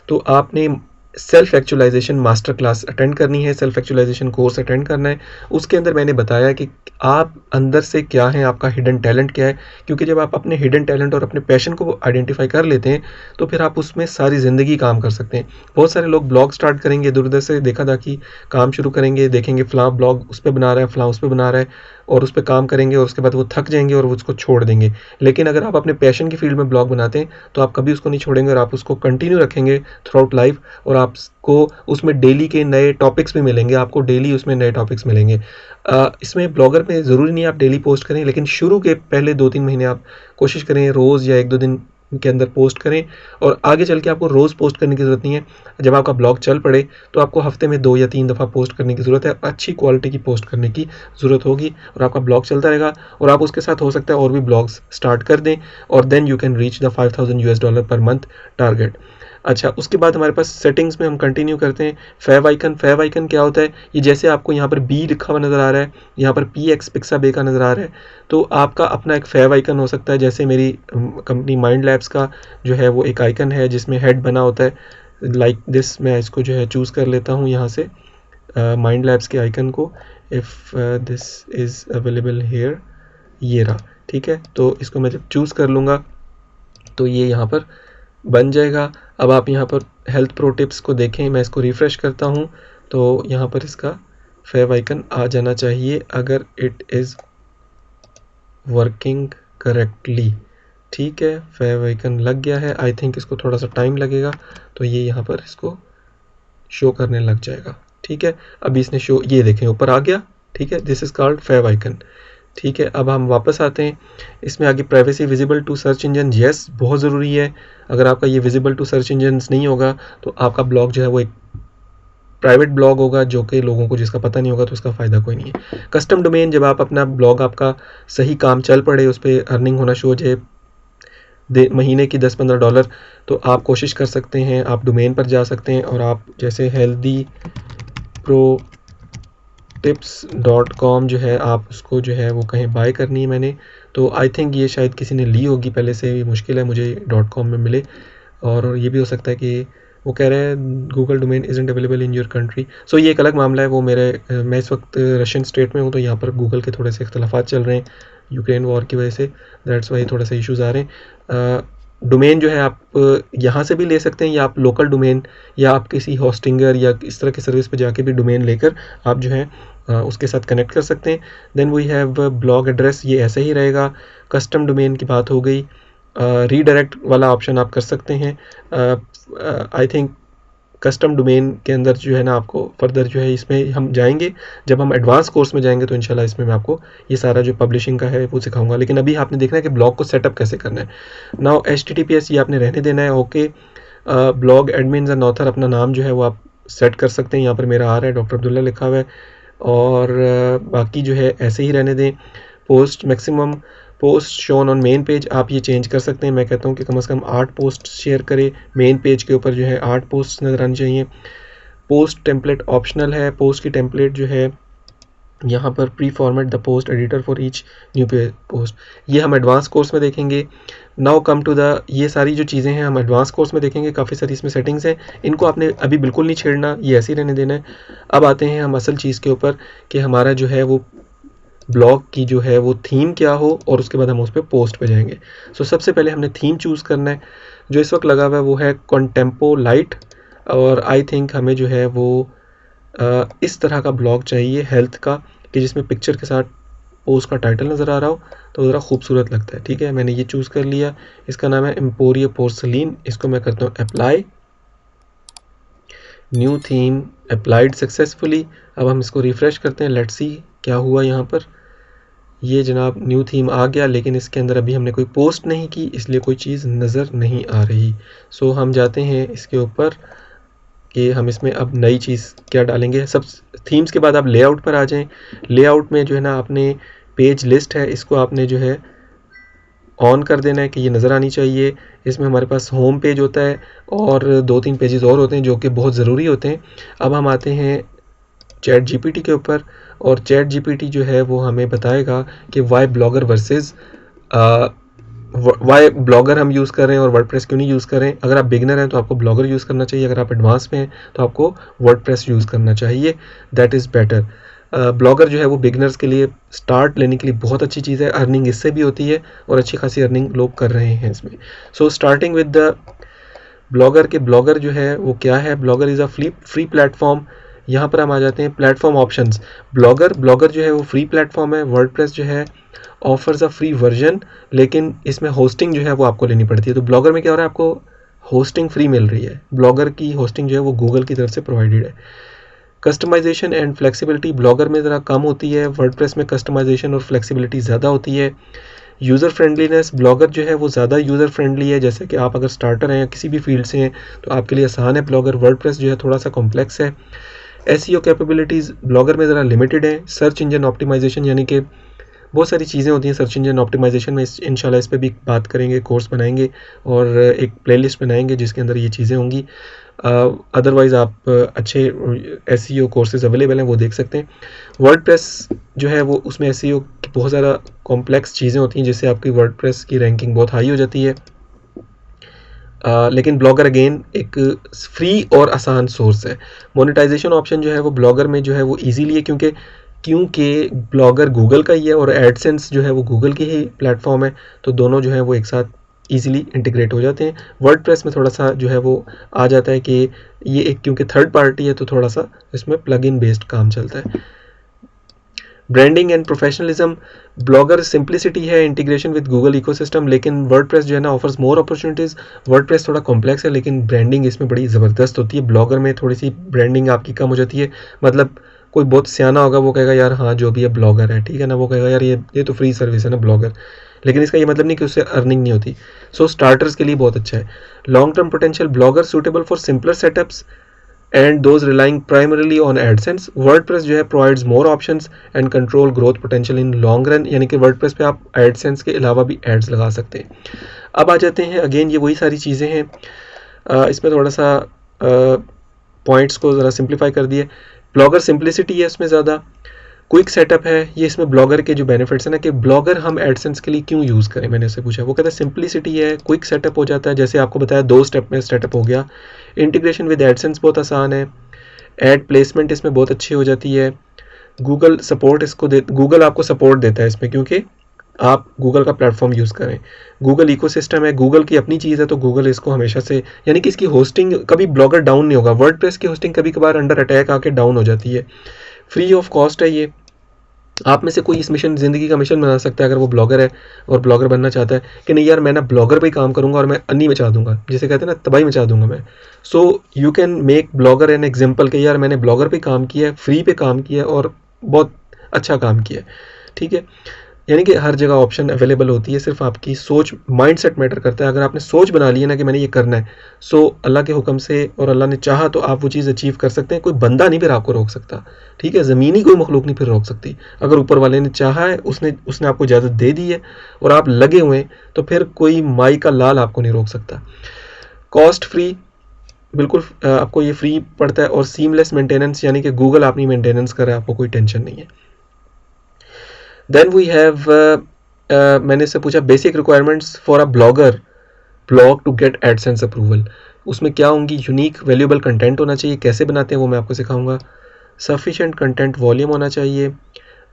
तो आपने self actualization master class attend करनी है, सेल्फ एक्चुअलाइजेशन कोर्स अटेंड करना है। उसके अंदर मैंने बताया कि आप अंदर से क्या हैं, आपका हिडन टैलेंट क्या है, क्योंकि जब आप अपने हिडन टैलेंट और अपने पैशन को आइडेंटिफाई कर लेते हैं तो फिर आप उसमें सारी ज़िंदगी काम कर सकते हैं। बहुत सारे लोग ब्लॉग स्टार्ट करेंगे, इधर उधर से देखा दाखी काम शुरू करेंगे, देखेंगे फ़लाँ ब्लॉग उस पर बना रहा है, फ़लाँ उस पर बना रहा है, और उस पर काम करेंगे और उसके बाद वो थक जाएंगे और वो उसको छोड़ देंगे। लेकिन अगर आप अपने पैशन की फील्ड में ब्लॉग बनाते हैं तो आप कभी उसको नहीं छोड़ेंगे और आप उसको कंटिन्यू रखेंगे थ्रू आउट लाइफ, और आपको उसमें डेली के नए टॉपिक्स भी मिलेंगे, आपको डेली उसमें नए टॉपिक्स मिलेंगे। इसमें ब्लॉगर में ज़रूरी नहीं आप डेली पोस्ट करें, लेकिन शुरू के पहले 2-3 महीने आप कोशिश करें रोज़ या 1-2 दिन के अंदर पोस्ट करें, और आगे चल के आपको रोज़ पोस्ट करने की ज़रूरत नहीं है। जब आपका ब्लॉग चल पड़े तो आपको हफ्ते में 2 या 3 दफ़ा पोस्ट करने की ज़रूरत है, अच्छी क्वालिटी की पोस्ट करने की ज़रूरत होगी, और आपका ब्लॉग चलता रहेगा। और आप उसके साथ हो सकता है और भी ब्लॉग्स स्टार्ट कर दें, और then you can reach the $5000 per month target. अच्छा, उसके बाद हमारे पास सेटिंग्स में हम कंटिन्यू करते हैं। फैव आइकन क्या होता है? ये जैसे आपको यहाँ पर बी लिखा हुआ नज़र आ रहा है, यहाँ पर PX पिक्साबे का नज़र आ रहा है, तो आपका अपना एक फैव आइकन हो सकता है। जैसे मेरी कंपनी माइंड लैब्स का जो है वो एक आइकन है जिसमें हेड बना होता है लाइक दिस। मैं इसको जो है चूज़ कर लेता हूँ यहाँ से माइंड लैब्स के आइकन को। If this is available hair, ये रहा, ठीक है। तो इसको मैं जब चूज़ कर लूँगा तो ये यहाँ पर बन जाएगा। अब आप यहाँ पर हेल्थ प्रो टिप्स को देखें, मैं इसको रिफ़्रेश करता हूँ तो यहाँ पर इसका फैव आइकन आ जाना चाहिए अगर इट इज़ वर्किंग करेक्टली। ठीक है, फैव आइकन लग गया है। आई थिंक इसको थोड़ा सा टाइम लगेगा, तो ये यहाँ पर इसको शो करने लग जाएगा। ठीक है, अभी इसने शो, ये देखें ऊपर आ गया। ठीक है, this is called favicon. ठीक है, अब हम वापस आते हैं। इसमें आगे privacy visible to search engine, yes बहुत ज़रूरी है। अगर आपका ये विजिबल टू सर्च इंजन नहीं होगा तो आपका ब्लॉग जो है वो एक प्राइवेट ब्लॉग होगा, जो कि लोगों को जिसका पता नहीं होगा तो उसका फ़ायदा कोई नहीं है। कस्टम डोमेन, जब आप अपना ब्लॉग आपका सही काम चल पड़े, उस पर अर्निंग होना शुरू हो जाए महीने की $10-15, तो आप कोशिश कर सकते हैं, आप डोमेन पर जा सकते हैं और आप जैसे हेल्दी प्रो tips.com जो है, आप उसको जो है वो कहीं बाय करनी है मैंने, तो आई थिंक ये शायद किसी ने ली होगी पहले से, ये मुश्किल है मुझे .com में मिले। और ये भी हो सकता है कि वो कह रहे हैं Google domain isn't available in your country. So ये एक अलग मामला है। वो मैं इस वक्त रशियन स्टेट में हूँ, तो यहाँ पर गूगल के थोड़े से इख्तलाफात चल रहे हैं यूक्रेन वॉर की वजह से, दैट्स वाई थोड़ा सा इश्यूज़ आ रहे हैं। डोमेन जो है आप यहाँ से भी ले सकते हैं, या आप लोकल डोमेन या आप किसी होस्टिंगर या इस तरह की सर्विस पे जाके भी डोमेन लेकर आप जो है उसके साथ कनेक्ट कर सकते हैं। Then we have blog address, ये ऐसे ही रहेगा। कस्टम डोमेन की बात हो गई। रीडायरेक्ट वाला ऑप्शन आप कर सकते हैं। आई थिंक कस्टम डोमेन के अंदर जो है ना, आपको फर्दर जो है इसमें हम जाएंगे, जब हम एडवांस कोर्स में जाएंगे तो इंशाल्लाह इसमें मैं आपको ये सारा जो पब्लिशिंग का है वो सिखाऊंगा। लेकिन अभी आपने देखना है कि ब्लॉग को सेटअप कैसे करना है। नाउ HTTPS ये आपने रहने देना है, okay. Blog admin and author, अपना नाम जो है वो आप सेट कर सकते हैं। यहाँ पर मेरा आ रहा है डॉक्टर अब्दुल्ला लिखा हुआ है, और बाकी जो है ऐसे ही रहने दें। Post maximum post shown on main page, आप ये चेंज कर सकते हैं। मैं कहता हूँ कि कम से कम 8 पोस्ट शेयर करें, मेन पेज के ऊपर जो है 8 पोस्ट नज़र आनी चाहिए। पोस्ट टेम्पलेट ऑप्शनल है। पोस्ट की टेम्पलेट जो है यहाँ पर pre format the post editor for each new post, ये हम एडवांस कोर्स में देखेंगे। नाउ कम टू द, ये सारी जो चीज़ें हैं हम एडवांस कोर्स में देखेंगे। काफ़ी सारी इसमें सेटिंग्स हैं, इनको आपने अभी बिल्कुल नहीं छेड़ना, ये ऐसे ही रहने देना है। अब आते हैं हम असल चीज़ के ऊपर कि हमारा जो है वो ब्लॉग की जो है वो थीम क्या हो, और उसके बाद हम उस पर पोस्ट पे जाएंगे। सो सबसे पहले हमने थीम चूज़ करना है। जो इस वक्त लगा हुआ है वो है कॉन्टेम्पो लाइट, और आई थिंक हमें जो है वो इस तरह का ब्लॉग चाहिए हेल्थ का, कि जिसमें पिक्चर के साथ पोस्ट का टाइटल नज़र आ रहा हो, तो ज़रा खूबसूरत लगता है। ठीक है, मैंने ये चूज़ कर लिया। इसका नाम है एम्पोरियो पोर्सलीन। इसको मैं करता हूँ apply, new theme applied successfully. अब हम इसको रिफ़्रेश करते हैं, लेट्स सी क्या हुआ यहाँ पर। ये जनाब न्यू थीम आ गया, लेकिन इसके अंदर अभी हमने कोई पोस्ट नहीं की, इसलिए कोई चीज़ नज़र नहीं आ रही। सो हम जाते हैं इसके ऊपर कि हम इसमें अब नई चीज़ क्या डालेंगे। सब थीम्स के बाद आप लेआउट पर आ जाएं। लेआउट में जो है ना, आपने पेज लिस्ट है, इसको आपने जो है ऑन कर देना है कि ये नज़र आनी चाहिए। इसमें हमारे पास होम पेज होता है और 2-3 पेजेस और होते हैं जो कि बहुत ज़रूरी होते हैं। अब हम आते हैं चैट GPT के ऊपर, और चैट GPT जो है वो हमें बताएगा कि why Blogger versus why Blogger हम यूज़ कर रहे हैं और वर्डप्रेस क्यों नहीं यूज़ कर रहे हैं। अगर आप बिगिनर हैं तो आपको ब्लॉगर यूज़ करना चाहिए, अगर आप एडवांस में हैं तो आपको वर्डप्रेस यूज़ करना चाहिए, दैट इज़ बेटर। ब्लॉगर जो है वो बिगिनर्स के लिए स्टार्ट लेने के लिए बहुत अच्छी चीज़ है, अर्निंग इससे भी होती है और अच्छी खासी अर्निंग लोग कर रहे हैं इसमें। So starting with the blogger के ब्लॉगर जो है वो क्या है, blogger is a free platform. यहाँ पर हम आ जाते हैं प्लेटफॉर्म ऑप्शंस। ब्लॉगर जो है वो फ्री प्लेटफॉर्म है। वर्डप्रेस जो है ऑफर्स अ फ्री वर्जन, लेकिन इसमें होस्टिंग जो है वो आपको लेनी पड़ती है। तो ब्लॉगर में क्या हो रहा है, आपको होस्टिंग फ्री मिल रही है। ब्लॉगर की होस्टिंग जो है वो गूगल की तरफ से प्रोवाइडेड है। कस्टमाइजेशन एंड फ्लेक्सिबिलिटी ब्लॉगर में ज़रा कम होती है, वर्डप्रेस में कस्टमाइजेशन और फ्लेक्सिबिलिटी ज़्यादा होती है। यूज़र फ्रेंडलीनेस ब्लॉगर जो है वो ज़्यादा यूज़र फ्रेंडली है, जैसे कि आप अगर स्टार्टर हैं या किसी भी फील्ड से हैं तो आपके लिए आसान है ब्लॉगर। वर्डप्रेस जो है थोड़ा सा कॉम्प्लेक्स है। एसईओ कैपेबिलिटीज़ ब्लॉगर में ज़रा लिमिटेड है। सर्च इंजन ऑप्टिमाइजेशन यानी कि बहुत सारी चीज़ें होती हैं सर्च इंजन ऑप्टिमाइजेशन में, इंशाल्लाह इस पर भी बात करेंगे, कोर्स बनाएंगे और एक प्लेलिस्ट बनाएंगे जिसके अंदर ये चीज़ें होंगी। अदरवाइज़ आप अच्छे एसईओ कोर्सेज अवेलेबल हैं, वो देख सकते हैं। वर्डप्रेस जो है वो उसमें एसईओ की बहुत ज़्यादा कॉम्प्लेक्स चीज़ें होती हैं जिससे आपकी वर्डप्रेस की रैंकिंग बहुत हाई हो जाती है। लेकिन ब्लॉगर अगेन एक फ्री और आसान सोर्स है। मोनेटाइजेशन ऑप्शन जो है वो ब्लॉगर में जो है वो ईजीली है, क्योंकि ब्लॉगर गूगल का ही है और एडसेंस जो है वो गूगल की ही प्लेटफॉर्म है, तो दोनों जो है वो एक साथ ईजिली इंटीग्रेट हो जाते हैं। वर्डप्रेस में थोड़ा सा जो है वो आ जाता है कि ये एक क्योंकि थर्ड पार्टी है तो थोड़ा सा इसमें प्लग इन बेस्ड काम चलता है। Branding and professionalism blogger simplicity है, इंटीग्रेशन विद गूगल इकोसिस्टम, लेकिन वर्डप्रेस जो है ना ऑफर्स मोर अपॉर्चुनिटीज़। वर्डप्रेस थोड़ा कॉम्प्लेक्स है लेकिन ब्रांडिंग इसमें बड़ी ज़बरदस्त होती है। ब्लॉगर में थोड़ी सी ब्रांडिंग आपकी कम हो जाती है। मतलब कोई बहुत सियाना होगा वो कहेगा यार हाँ जो भी है ब्लॉगर है, ठीक है ना, वो कहेगा यार ये तो फ्री सर्विस है ना ब्लॉगर, लेकिन इसका ये मतलब नहीं कि उससे अर्निंग नहीं होती। सो स्टार्टर्स के लिए बहुत अच्छा है। Long term potential blogger suitable for simpler setups and those relying primarily on AdSense. WordPress जो है provides more options and control growth potential in long run, यानी कि WordPress पे आप AdSense के अलावा भी एड्स लगा सकते हैं। अब आ जाते हैं अगेन, ये वही सारी चीज़ें हैं। इसमें थोड़ा सा पॉइंट्स को ज़रा सिंप्लीफाई कर दिए। ब्लॉगर सिंप्लिसिटी है इसमें ज़्यादा, क्विक सेटअप है। ये इसमें ब्लॉगर के जो बेनिफिट्स हैं ना कि ब्लॉगर हम एडसेंस के लिए क्यों यूज़ करें, मैंने इससे पूछा, वो कहता है सिंप्लिसिटी है, क्विक सेटअप हो जाता है, जैसे आपको बताया 2 स्टेप में सेटअप हो गया। इंटीग्रेशन विद एडसेंस बहुत आसान है। एड प्लेसमेंट इसमें बहुत अच्छी हो जाती है। गूगल सपोर्ट गूगल आपको सपोर्ट देता है इसमें, क्योंकि आप गूगल का प्लेटफॉर्म यूज़ करें। गूगल इकोसिस्टम है, गूगल की अपनी चीज़ है, तो गूगल इसको हमेशा से, यानी कि इसकी होस्टिंग कभी ब्लॉगर डाउन नहीं होगा। वर्डप्रेस की होस्टिंग कभी कभार अंडर अटैक आके डाउन हो जाती है। फ्री ऑफ कॉस्ट है ये। आप में से कोई इस मिशन ज़िंदगी का मिशन बना सकता है अगर वो ब्लॉगर है और ब्लॉगर बनना चाहता है कि नहीं यार मैं ना ब्लॉगर पे ही काम करूंगा और मैं अन्नी मचा दूंगा, जिसे कहते हैं ना तबाही मचा दूंगा मैं। So you can make blogger an example कि यार मैंने ब्लॉगर पे काम किया है, फ्री पे काम किया है और बहुत अच्छा काम किया है, ठीक है। यानी कि हर जगह ऑप्शन अवेलेबल होती है, सिर्फ आपकी सोच, माइंडसेट मैटर करता है। अगर आपने सोच बना ली है ना कि मैंने ये करना है, सो अल्लाह के हुक्म से और अल्लाह ने चाहा तो आप वो चीज़ अचीव कर सकते हैं। कोई बंदा नहीं फिर आपको रोक सकता, ठीक है, ज़मीनी कोई मखलूक नहीं फिर रोक सकती। अगर ऊपर वाले ने चाहा है, उसने आपको इजाज़त दे दी है और आप लगे हुए हैं, तो फिर कोई माई का लाल आपको नहीं रोक सकता। कॉस्ट फ्री, बिल्कुल आपको ये फ्री पड़ता है। और सीमलेस मेंटेनेंस, यानी कि गूगल अपनी मेंटेनेंस करे, आपको कोई टेंशन नहीं है। देन वी हैव मैंने इससे पूछा basic requirements for a blog to get AdSense approval. उसमें क्या होंगी, यूनिक वैल्यूएबल कंटेंट होना चाहिए। कैसे बनाते हैं वो मैं आपको सिखाऊंगा। सफिशेंट कंटेंट वॉल्यूम होना चाहिए,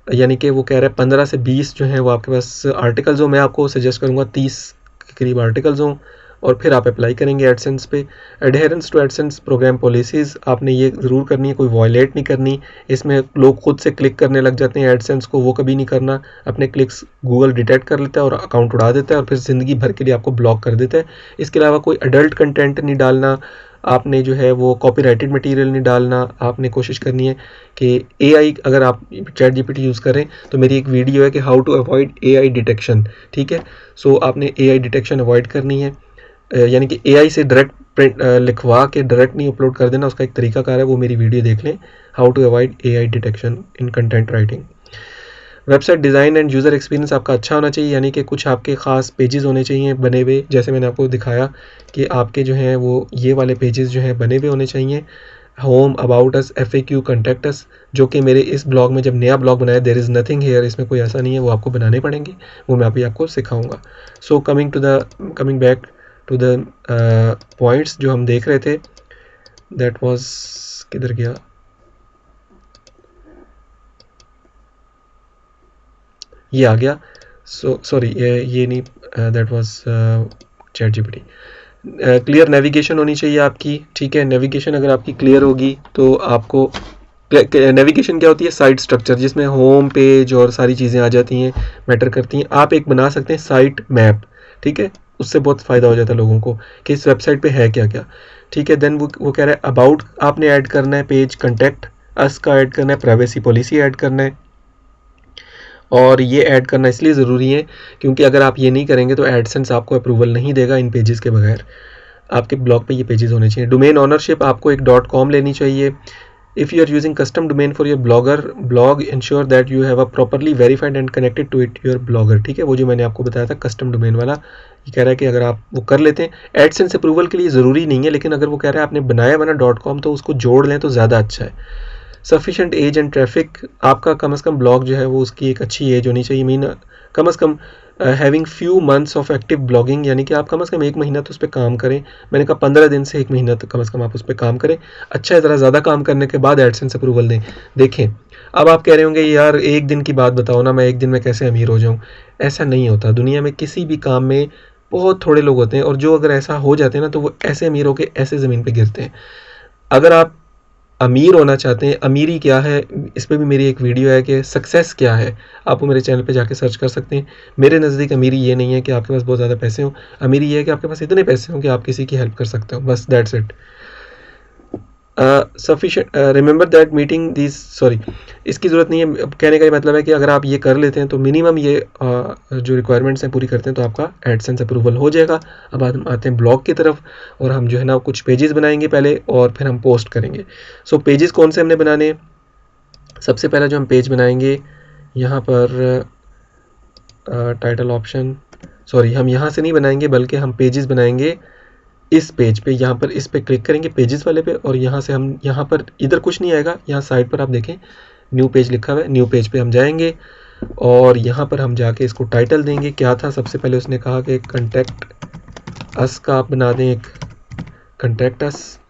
यानी कि वो कह रहा है 15 से 20 जो हैं वो आपके पास आर्टिकल्स हो। मैं आपको सजेस्ट करूँगा 30 के करीब आर्टिकल्स हों और फिर आप अप्लाई करेंगे एडसेंस पे। Adherence to AdSense program policies आपने ये ज़रूर करनी है, कोई वायलेट नहीं करनी। इसमें लोग खुद से क्लिक करने लग जाते हैं एडसेंस को, वो कभी नहीं करना। अपने क्लिक्स गूगल डिटेक्ट कर लेता है और अकाउंट उड़ा देता है और फिर ज़िंदगी भर के लिए आपको ब्लॉक कर देता है। इसके अलावा कोई अडल्ट कंटेंट नहीं डालना आपने, जो है वो कॉपीराइटेड मटेरियल नहीं डालना। आपने कोशिश करनी है कि एआई, अगर आप चैट जीपीटी यूज़ करें तो मेरी एक वीडियो है कि how to avoid AI detection, ठीक है। सो आपने एआई डिटेक्शन अवॉइड करनी है, यानी कि एआई से डायरेक्ट प्रिंट लिखवा के डायरेक्ट नहीं अपलोड कर देना, उसका एक तरीकाकार है, वो मेरी वीडियो देख लें, how to avoid AI detection in content writing. Website design and user experience आपका अच्छा होना चाहिए, यानी कि कुछ आपके ख़ास पेजेस होने चाहिए बने हुए, जैसे मैंने आपको दिखाया कि आपके जो हैं वो ये वाले पेजेस जो हैं बने हुए होने चाहिए। Home, about us, FAQ, contact us, जो कि मेरे इस ब्लॉग में जब नया ब्लॉग बनाया, देयर इज़ नथिंग हेयर, इसमें कोई ऐसा नहीं है, वो आपको बनाने पड़ेंगे, वो मैं अभी आपको सिखाऊंगा। So coming back to the points जो हम देख रहे थे, दैट वाज, किधर गया, ये आ गया। सॉरी, ये नहीं, that was chat GPT. Clear navigation होनी चाहिए आपकी, ठीक है। नेविगेशन अगर आपकी क्लियर होगी तो आपको, नेविगेशन क्या होती है, साइट स्ट्रक्चर, जिसमें होम पेज और सारी चीज़ें आ जाती हैं, मैटर करती हैं। आप एक बना सकते हैं साइट मैप, ठीक है, उससे बहुत फ़ायदा हो जाता है लोगों को कि इस वेबसाइट पे है क्या क्या, ठीक है। देन वो कह रहा है अबाउट आपने ऐड करना है पेज, कंटेक्ट अस का ऐड करना है, प्राइवेसी पॉलिसी ऐड करना है। और ये ऐड करना इसलिए ज़रूरी है क्योंकि अगर आप ये नहीं करेंगे तो एडसेंस आपको अप्रूवल नहीं देगा इन पेजेस के बगैर। आपके ब्लॉग पे ये पेजेस होने चाहिए। डोमेन ओनरशिप आपको एक .com लेनी चाहिए। If you are using custom domain for your blog, ensure that you have a properly verified and connected to it your blogger, ठीक है। वो जो मैंने आपको बताया था कस्टम डोमेन वाला, ये कह रहा है कि अगर आप वो कर लेते हैं, एडसेंस अप्रूवल के लिए ज़रूरी नहीं है, लेकिन अगर वो कह रहा है आपने बनाया बना .com तो उसको जोड़ लें तो ज़्यादा अच्छा है। सफिशेंट एज एंड ट्रैफिक, आपका कम से कम ब्लॉग जो है वो उसकी एक अच्छी एज होनी चाहिए, मीन कम से कम having few months of active blogging, यानी कि आप कम से कम 1 महीना तो उस पर काम करें। मैंने कहा 15 दिन से 1 महीना तक कम से कम आप उस पर काम करें। अच्छा है, ज़रा ज़्यादा काम करने के बाद एडसेंस अप्रूवल दें। देखें, अब आप कह रहे होंगे यार एक दिन की बात बताओ ना, मैं एक दिन में कैसे अमीर हो जाऊँ। ऐसा नहीं होता दुनिया में, किसी भी काम में बहुत थोड़े लोग होते हैं, और जो अगर ऐसा हो जाते हैं ना तो वो ऐसे अमीर होकर ऐसे ज़मीन पर गिरते हैं। अगर आप अमीर होना चाहते हैं, अमीरी क्या है, इस पर भी मेरी एक वीडियो है कि सक्सेस क्या है, आप वो मेरे चैनल पे जाके सर्च कर सकते हैं। मेरे नज़दीक अमीरी ये नहीं है कि आपके पास बहुत ज़्यादा पैसे हों, अमीरी ये है कि आपके पास इतने पैसे हों कि आप किसी की हेल्प कर सकते हो, बस that's it. Sufficient remember that meeting this, sorry, इसकी ज़रूरत नहीं है। कहने का ये मतलब है कि अगर आप ये कर लेते हैं तो मिनिमम ये जो रिक्वायरमेंट्स हैं पूरी करते हैं तो आपका एडसेंस अप्रूवल हो जाएगा। अब हम आते हैं ब्लॉग की तरफ, और हम जो है ना कुछ पेजेस बनाएंगे पहले और फिर हम पोस्ट करेंगे। सो पेजेस कौन से हमने बनाने, सबसे पहला जो हम पेज बनाएंगे यहाँ पर टाइटल ऑप्शन, सॉरी हम यहाँ से नहीं बनाएंगे बल्कि हम पेजेस बनाएंगे इस पेज पे, यहाँ पर इस पे क्लिक करेंगे पेजेस वाले पे, और यहाँ से हम यहाँ पर इधर कुछ नहीं आएगा, यहाँ साइड पर आप देखें न्यू पेज लिखा हुआ है, न्यू पेज पे हम जाएंगे और यहाँ पर हम जाके इसको टाइटल देंगे। क्या था, सबसे पहले उसने कहा कि कंटेक्ट अस का आप बना दें एक कंटेक्ट अस,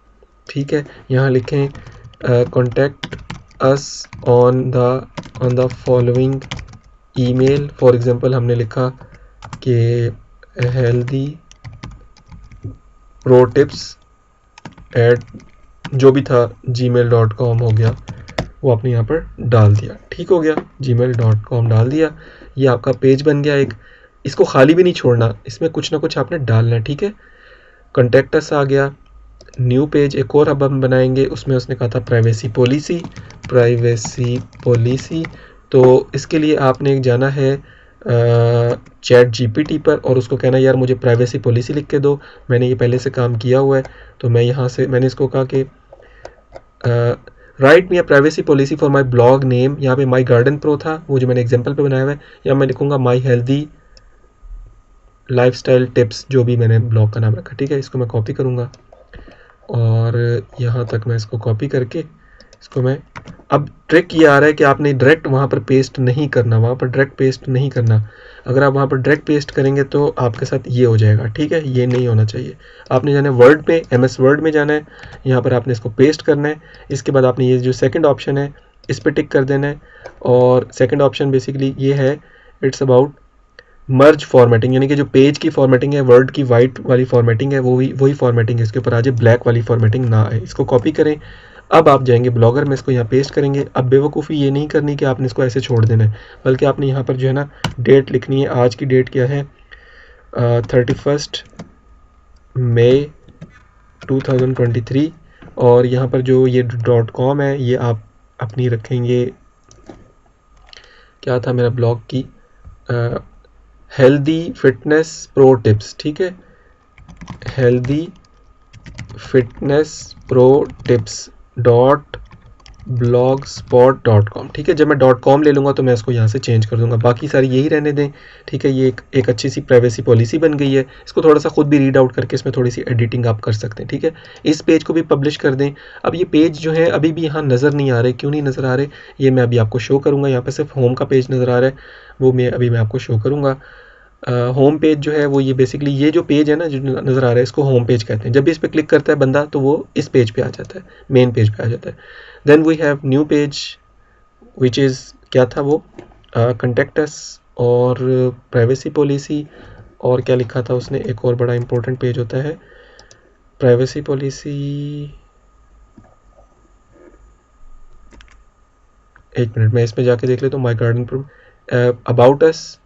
ठीक है। यहाँ लिखें contact us on the following email, for example हमने लिखा कि हेल्दी प्रो टिप्स एट जो भी था gmail.com हो गया, वो आपने यहाँ पर डाल दिया, ठीक हो गया, gmail.com डाल दिया। ये आपका पेज बन गया एक, इसको खाली भी नहीं छोड़ना, इसमें कुछ ना कुछ आपने डालना है, ठीक है। कॉन्टैक्ट अस आ गया, न्यू पेज एक और अब हम बनाएंगे, उसमें उसने कहा था प्राइवेसी पॉलिसी, तो इसके लिए आपने जाना है चैट जीपीटी पर और उसको कहना यार मुझे प्राइवेसी पॉलिसी लिख के दो। मैंने ये पहले से काम किया हुआ है, तो मैं यहाँ से मैंने इसको कहा कि right me a privacy policy for my blog name, यहाँ पे माय गार्डन प्रो था वो जो मैंने एग्जांपल पे बनाया हुआ है, या मैं लिखूँगा माय हेल्दी लाइफस्टाइल टिप्स, जो भी मैंने ब्लॉग का नाम रखा, ठीक है। इसको मैं कॉपी करूँगा और यहाँ तक मैं इसको कॉपी करके इसको मैं, अब ट्रिक ये आ रहा है कि आपने डायरेक्ट वहाँ पर पेस्ट नहीं करना, वहाँ पर डायरेक्ट पेस्ट नहीं करना। अगर आप वहाँ पर डायरेक्ट पेस्ट करेंगे तो आपके साथ ये हो जाएगा, ठीक है, ये नहीं होना चाहिए। आपने जाना है वर्ड पे, MS वर्ड में जाना है, यहाँ पर आपने इसको पेस्ट करना है। इसके बाद आपने ये जो सेकंड ऑप्शन है इस पर टिक कर देना है, और सेकंड ऑप्शन बेसिकली ये है, इट्स अबाउट मर्ज फॉर्मेटिंग, यानी कि जो पेज की फॉर्मेटिंग है, वर्ड की वाइट वाली फॉर्मेटिंग है, वही फॉर्मेटिंग है, इसके ऊपर आज ब्लैक वाली फॉर्मेटिंग ना आए। इसको कॉपी करें, अब आप जाएंगे ब्लॉगर में, इसको यहाँ पेस्ट करेंगे। अब बेवकूफ़ी ये नहीं करनी कि आपने इसको ऐसे छोड़ देना है, बल्कि आपने यहाँ पर जो है ना डेट लिखनी है। आज की डेट क्या है, 31 मई 2023, और यहाँ पर जो ये .com है ये आप अपनी रखेंगे, क्या था मेरा ब्लॉग की, हेल्दी फिटनेस प्रो टिप्स, ठीक है, healthy fitness pro tips blogspot.com, ठीक है। जब मैं .com ले लूँगा तो मैं इसको यहाँ से चेंज कर दूँगा, बाकी सारी यही रहने दें, ठीक है। ये एक अच्छी सी प्राइवेसी पॉलिसी बन गई है। इसको थोड़ा सा खुद भी रीड आउट करके इसमें थोड़ी सी एडिटिंग आप कर सकते हैं, ठीक है। इस पेज को भी पब्लिश कर दें। अब ये पेज जो है अभी भी यहाँ नज़र नहीं आ रहे, क्यों नहीं नज़र आ रहे ये मैं अभी आपको शो करूँगा। यहाँ पर सिर्फ होम का पेज नज़र आ रहा है, वो मैं आपको शो करूँगा। होम पेज जो है वो ये बेसिकली ये जो पेज है ना जो नज़र आ रहा है इसको होम पेज कहते हैं। जब भी इस पर क्लिक करता है बंदा तो वो इस पेज पे आ जाता है, मेन पेज पे आ जाता है। Then we have new page which is क्या था वो, कंटेक्ट अस और प्राइवेसी पॉलिसी, और क्या लिखा था उसने, एक और बड़ा इंपॉर्टेंट पेज होता है प्राइवेसी पॉलिसी। एक मिनट मैं इसमें जाके देख लेता हूँ, माई गार्डन, अबाउट अस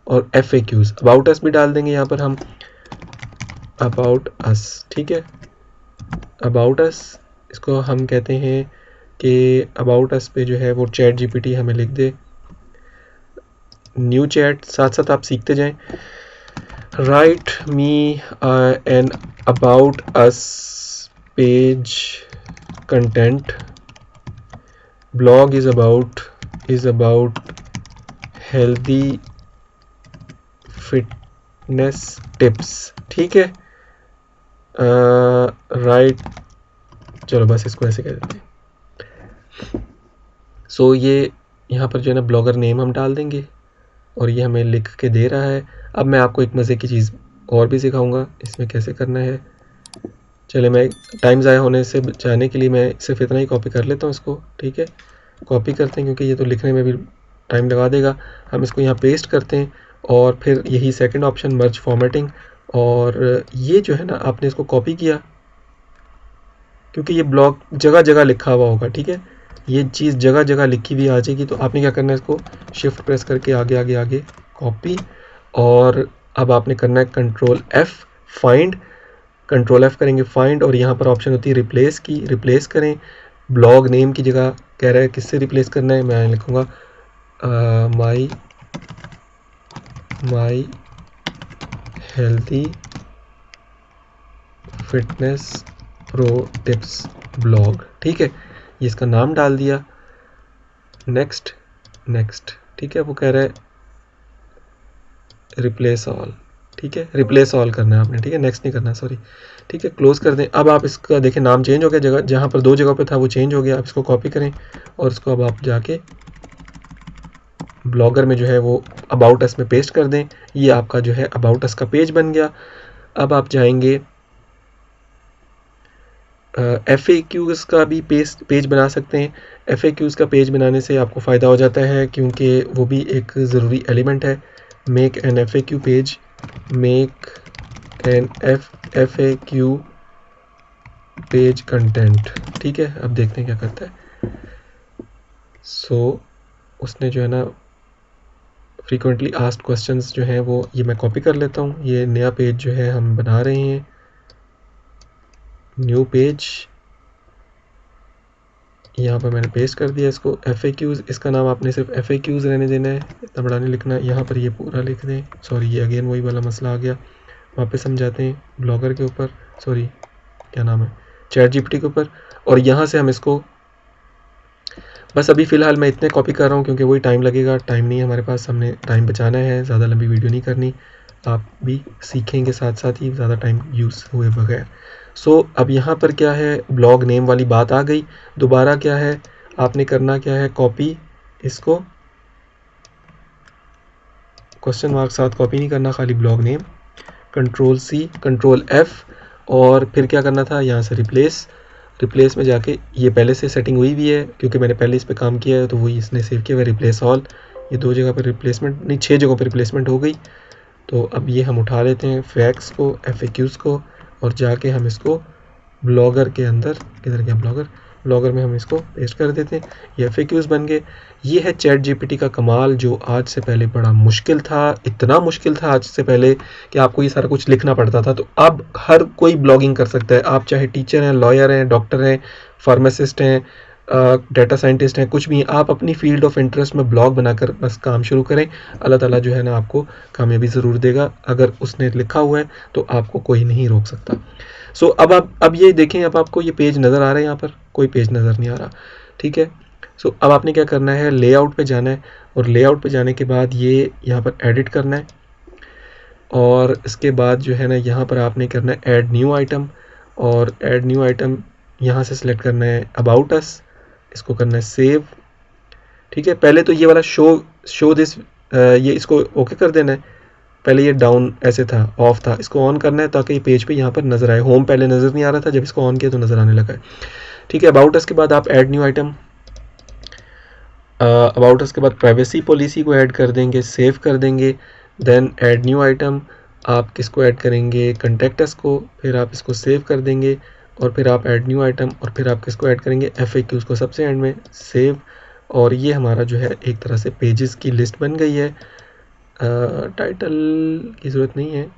और FAQs। अबाउट अस भी डाल देंगे यहाँ पर हम, अबाउट अस, ठीक है। अबाउट अस इसको हम कहते हैं कि अबाउट अस पे जो है वो चैट GPT हमें लिख दे न्यू चैट। साथ साथ आप सीखते जाएं। Write me an about us page content, blog is about healthy fitness tips, ठीक है। राइट, चलो बस इसको ऐसे कह देते हैं। सो ये यहाँ पर जो है ना ब्लॉगर नेम हम डाल देंगे और ये हमें लिख के दे रहा है। अब मैं आपको एक मज़े की चीज़ और भी सिखाऊंगा इसमें कैसे करना है। चले मैं टाइम ज़ाया होने से बचाने के लिए मैं सिर्फ इतना ही कॉपी कर लेता हूँ इसको, ठीक है। कॉपी करते हैं क्योंकि ये तो लिखने में भी टाइम लगा देगा। हम इसको यहाँ पेस्ट करते हैं और फिर यही सेकंड ऑप्शन मर्ज फॉर्मेटिंग, और ये जो है ना आपने इसको कॉपी किया क्योंकि ये ब्लॉग जगह जगह लिखा हुआ होगा, ठीक है। ये चीज़ जगह जगह लिखी हुई आ जाएगी, तो आपने क्या करना है इसको शिफ्ट प्रेस करके आगे आगे आगे कॉपी, और अब आपने करना है control F find, control F करेंगे फाइंड, और यहाँ पर ऑप्शन होती है रिप्लेस की, रिप्लेस करें। ब्लॉग नेम की जगह कह रहा है किससे रिप्लेस करना है, मैं लिखूँगा my healthy fitness pro tips blog, ठीक है। ये इसका नाम डाल दिया। नेक्स्ट, ठीक है। वो कह रहा है रिप्लेस ऑल, ठीक है। रिप्लेस ऑल करना है आपने, ठीक है, नेक्स्ट नहीं करना, सॉरी, ठीक है। क्लोज कर दें। अब आप इसका देखें नाम चेंज हो गया, जगह जहाँ पर दो जगह पे था वो चेंज हो गया। आप इसको कॉपी करें और इसको अब आप जाके ब्लॉगर में जो है वो अबाउट अस में पेस्ट कर दें। ये आपका जो है अबाउट अस का पेज बन गया। अब आप जाएंगे FAQs का भी पेज बना सकते हैं। FAQs का पेज बनाने से आपको फ़ायदा हो जाता है क्योंकि वो भी एक ज़रूरी एलिमेंट है। Make an FAQ page, make an FAQ page content, ठीक है। अब देखते हैं क्या करता है। सो उसने जो है ना फ्रीक्वेंटली आस्क्ड क्वेश्चंस जो हैं वो ये मैं कॉपी कर लेता हूँ। ये नया पेज जो है हम बना रहे हैं, न्यू पेज, यहाँ पर मैंने पेस्ट कर दिया इसको। FAQs, इसका नाम आपने सिर्फ FAQs रहने देना है, इतना बड़ा नहीं लिखना है। यहाँ पर ये पूरा लिख दें। सॉरी, ये अगेन वही वाला मसला आ गया। वापस हम जाते हैं ब्लॉगर के ऊपर, सॉरी क्या नाम है, चैट GPT के ऊपर, और यहाँ से हम इसको बस अभी फ़िलहाल मैं इतने कॉपी कर रहा हूँ क्योंकि वही टाइम लगेगा, टाइम नहीं है हमारे पास, हमने टाइम बचाना है, ज़्यादा लंबी वीडियो नहीं करनी। आप भी सीखेंगे साथ साथ ही, ज़्यादा टाइम यूज़ हुए बगैर। सो अब यहाँ पर क्या है, ब्लॉग नेम वाली बात आ गई। दोबारा क्या है आपने करना, क्या है, कॉपी, इसको क्वेश्चन मार्क साथ कॉपी नहीं करना, खाली blog name, control C, control F, और फिर क्या करना था, यहाँ से रिप्लेस में जाके, ये पहले से सेटिंग हुई भी है क्योंकि मैंने पहले इस पर काम किया है तो वही इसने सेव किया हुआ, रिप्लेस ऑल। ये दो जगह पर रिप्लेसमेंट नहीं, 6 जगहों पर रिप्लेसमेंट हो गई। तो अब ये हम उठा लेते हैं फैक्स को, FAQs को, और जाके हम इसको ब्लॉगर के अंदर, किधर गया ब्लॉगर में हम इसको पेस्ट कर देते हैं। ये FAQs बन गए। ये है चैट GPT का कमाल, जो आज से पहले बड़ा मुश्किल था, इतना मुश्किल था आज से पहले कि आपको ये सारा कुछ लिखना पड़ता था। तो अब हर कोई ब्लॉगिंग कर सकता है। आप चाहे टीचर हैं, लॉयर हैं, डॉक्टर हैं, फार्मासिस्ट हैं, डाटा साइंटिस्ट हैं, कुछ भी, आप अपनी फील्ड ऑफ इंटरेस्ट में ब्लॉग बनाकर बस काम शुरू करें। अल्लाह ताला जो है ना आपको कामयाबी ज़रूर देगा। अगर उसने लिखा हुआ है तो आपको कोई नहीं रोक सकता। सो अब ये देखें, अब आपको ये पेज नज़र आ रहा है, यहाँ पर कोई पेज नज़र नहीं आ रहा। ठीक है। सो अब आपने क्या करना है, लेआउट पे जाना है और लेआउट पे जाने के बाद ये यहाँ पर एडिट करना है और इसके बाद जो है ना यहाँ पर आपने करना है ऐड न्यू आइटम और ऐड न्यू आइटम यहाँ से सिलेक्ट करना है अबाउट अस, इसको करना है सेव। ठीक है, पहले तो ये वाला शो दिस ये इसको ओके कर देना है। पहले ये डाउन ऐसे था, ऑफ था, इसको ऑन करना है ताकि ये पेज पे यहाँ पर नज़र आए। होम पहले नज़र नहीं आ रहा था, जब इसको ऑन किया तो नज़र आने लगा है। ठीक है, अबाउट अस के बाद आप add new item, about us के बाद प्राइवेसी पॉलिसी को ऐड कर देंगे, सेव कर देंगे। देन ऐड न्यू आइटम, आप किसको ऐड करेंगे, कॉन्टैक्ट अस को, फिर आप इसको सेव कर देंगे और फिर आप ऐड न्यू आइटम और फिर आप किसको ऐड करेंगे, FAQs को सबसे एंड में, सेव। और ये हमारा जो है एक तरह से पेजेस की लिस्ट बन गई है। टाइटल की ज़रूरत नहीं है,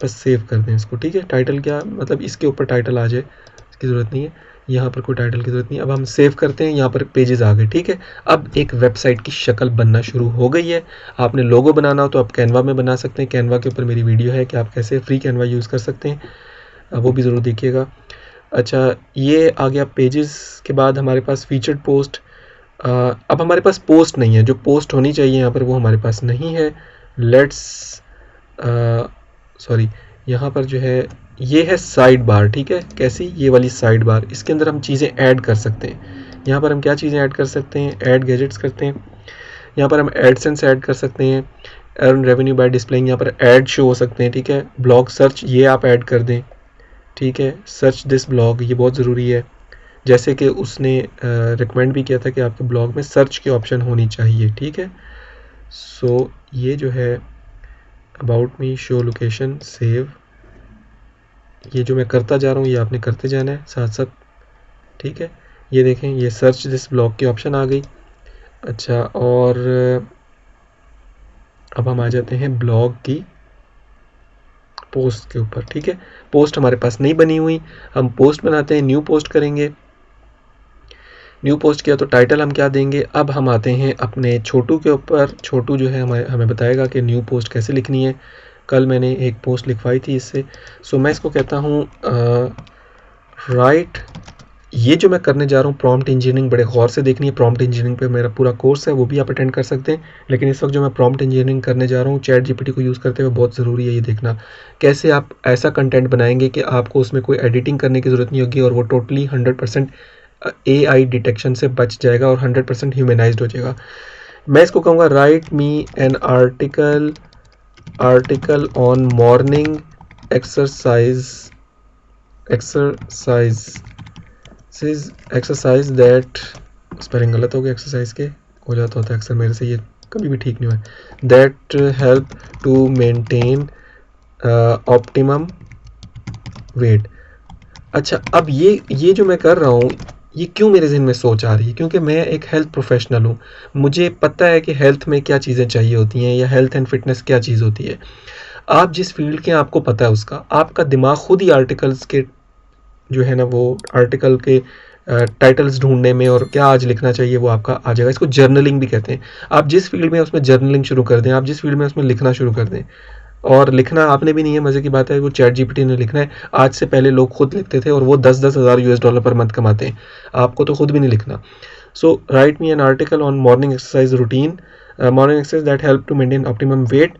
बस सेव कर दें इसको। ठीक है, टाइटल क्या मतलब इसके ऊपर टाइटल आ जाए, इसकी ज़रूरत नहीं है, यहाँ पर कोई टाइटल की ज़रूरत नहीं है। अब हम सेव करते हैं, यहाँ पर पेजेस आ गए। ठीक है, अब एक वेबसाइट की शक्ल बनना शुरू हो गई है। आपने लोगो बनाना हो तो आप कैनवा में बना सकते हैं। कैनवा के ऊपर मेरी वीडियो है कि आप कैसे फ्री कैनवा यूज़ कर सकते हैं, वो भी ज़रूर देखिएगा। अच्छा, ये आ गया पेजेस के बाद हमारे पास फीचर्ड पोस्ट। अब हमारे पास पोस्ट नहीं है, जो पोस्ट होनी चाहिए यहाँ पर वो हमारे पास नहीं है। लेट्स सॉरी, यहाँ पर जो है ये है साइड बार। ठीक है, कैसी, ये वाली साइड बार, इसके अंदर हम चीज़ें ऐड कर सकते हैं। यहाँ पर हम क्या चीज़ें ऐड कर सकते हैं, ऐड गैजेट्स करते हैं। यहाँ पर हम एडसेंस ऐड कर सकते हैं, अर्न रेवेन्यू बाय डिस्प्लेइंग, यहाँ पर ऐड शो हो सकते हैं। ठीक है, ब्लॉग सर्च ये आप ऐड कर दें। ठीक है, सर्च दिस ब्लॉग ये बहुत ज़रूरी है, जैसे कि उसने रिकमेंड भी किया था कि आपके ब्लॉग में सर्च की ऑप्शन होनी चाहिए। ठीक है, सो ये जो है about me, show location, save, ये जो मैं करता जा रहा हूँ ये आपने करते जाना है साथ साथ। ठीक है, ये देखें ये सर्च दिस ब्लॉग की ऑप्शन आ गई। अच्छा, और अब हम आ जाते हैं ब्लॉग की पोस्ट के ऊपर। ठीक है, पोस्ट हमारे पास नहीं बनी हुई, हम पोस्ट बनाते हैं, न्यू पोस्ट करेंगे। न्यू पोस्ट किया तो टाइटल हम क्या देंगे। अब हम आते हैं अपने छोटू के ऊपर। छोटू जो है हमें बताएगा कि न्यू पोस्ट कैसे लिखनी है। कल मैंने एक पोस्ट लिखवाई थी इससे, सो मैं इसको कहता हूँ राइट। ये जो मैं करने जा रहा हूँ प्रॉम्प्ट इंजीनियरिंग, बड़े गौर से देखनी है। प्रॉम्प्ट इंजीनियरिंग पे मेरा पूरा कोर्स है, वो भी आप अटेंड कर सकते हैं। लेकिन इस वक्त जो मैं प्रॉम्प्ट इंजीनियरिंग करने जा रहा हूँ चैट GPT को यूज़ करते हुए, बहुत ज़रूरी है ये देखना कैसे आप ऐसा कंटेंट बनाएंगे कि आपको उसमें कोई एडिटिंग करने की ज़रूरत नहीं होगी और वो टोटली 100% AI डिटेक्शन से बच जाएगा और 100% ह्यूमनाइज्ड हो जाएगा। मैं इसको कहूँगा right me an article on morning exercise that, spelling गलत हो गया एक्सरसाइज के, हो जाता होता है अक्सर मेरे से, ये कभी भी ठीक नहीं हुआ, that help to maintain optimum weight. अच्छा, अब ये जो मैं कर रहा हूँ ये क्यों मेरे जहन में सोच आ रही है, क्योंकि मैं एक हेल्थ प्रोफेशनल हूँ, मुझे पता है कि हेल्थ में क्या चीज़ें चाहिए होती हैं या हेल्थ एंड फिटनेस क्या चीज़ होती है। आप जिस फील्ड के आपको पता है उसका, आपका दिमाग खुद ही आर्टिकल्स के जो है ना वो आर्टिकल के टाइटल्स ढूंढने में और क्या आज लिखना चाहिए वो आपका आ जाएगा। इसको जर्नलिंग भी कहते हैं। आप जिस फील्ड में उसमें जर्नलिंग शुरू कर दें, आप जिस फील्ड में उसमें लिखना शुरू कर दें, और लिखना आपने भी नहीं है, मज़े की बात है वो चैट GPT ने लिखना है। आज से पहले लोग खुद लिखते थे और वो 10-10 हज़ार $US पर मंथ कमाते हैं, आपको तो खुद भी नहीं लिखना। So write me an article on morning exercise routine, morning exercise that help to maintain optimum weight.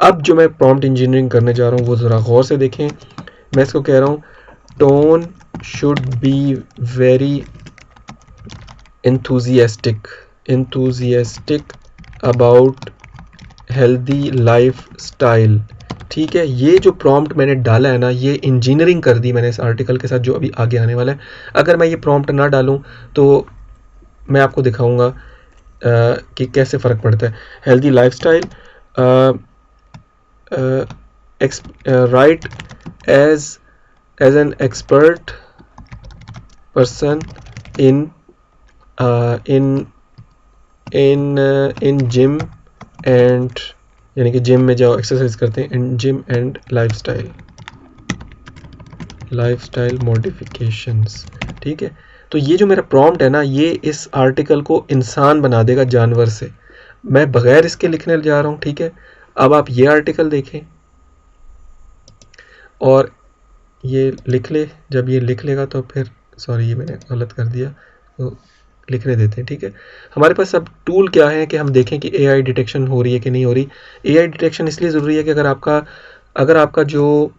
अब जो मैं प्रॉम्प्ट इंजीनियरिंग करने जा रहा हूँ वो ज़रा गौर से देखें। मैं इसको कह रहा हूँ tone should be very enthusiastic about healthy life style. ठीक है, ये जो प्रॉम्प्ट मैंने डाला है ना, ये इंजीनियरिंग कर दी मैंने इस आर्टिकल के साथ जो अभी आगे आने वाला है। अगर मैं ये प्रॉम्प्ट ना डालूं तो मैं आपको दिखाऊंगा कि कैसे फ़र्क पड़ता है। Healthy lifestyle, write as an expert person in gym and, यानी कि जिम में जाओ एक्सरसाइज करते हैं, in gym and lifestyle modifications. ठीक है, तो ये जो मेरा प्रॉम्प्ट है ना, ये इस आर्टिकल को इंसान बना देगा जानवर से। मैं बगैर इसके लिखने जा रहा हूँ। ठीक है, अब आप ये आर्टिकल देखें और ये लिख ले, जब ये लिख लेगा तो फिर, सॉरी ये मैंने गलत कर दिया, तो लिखने देते हैं। ठीक है, हमारे पास अब टूल क्या है कि हम देखें कि AI डिटेक्शन हो रही है कि नहीं हो रही। AI डिटेक्शन इसलिए ज़रूरी है कि अगर आपका जो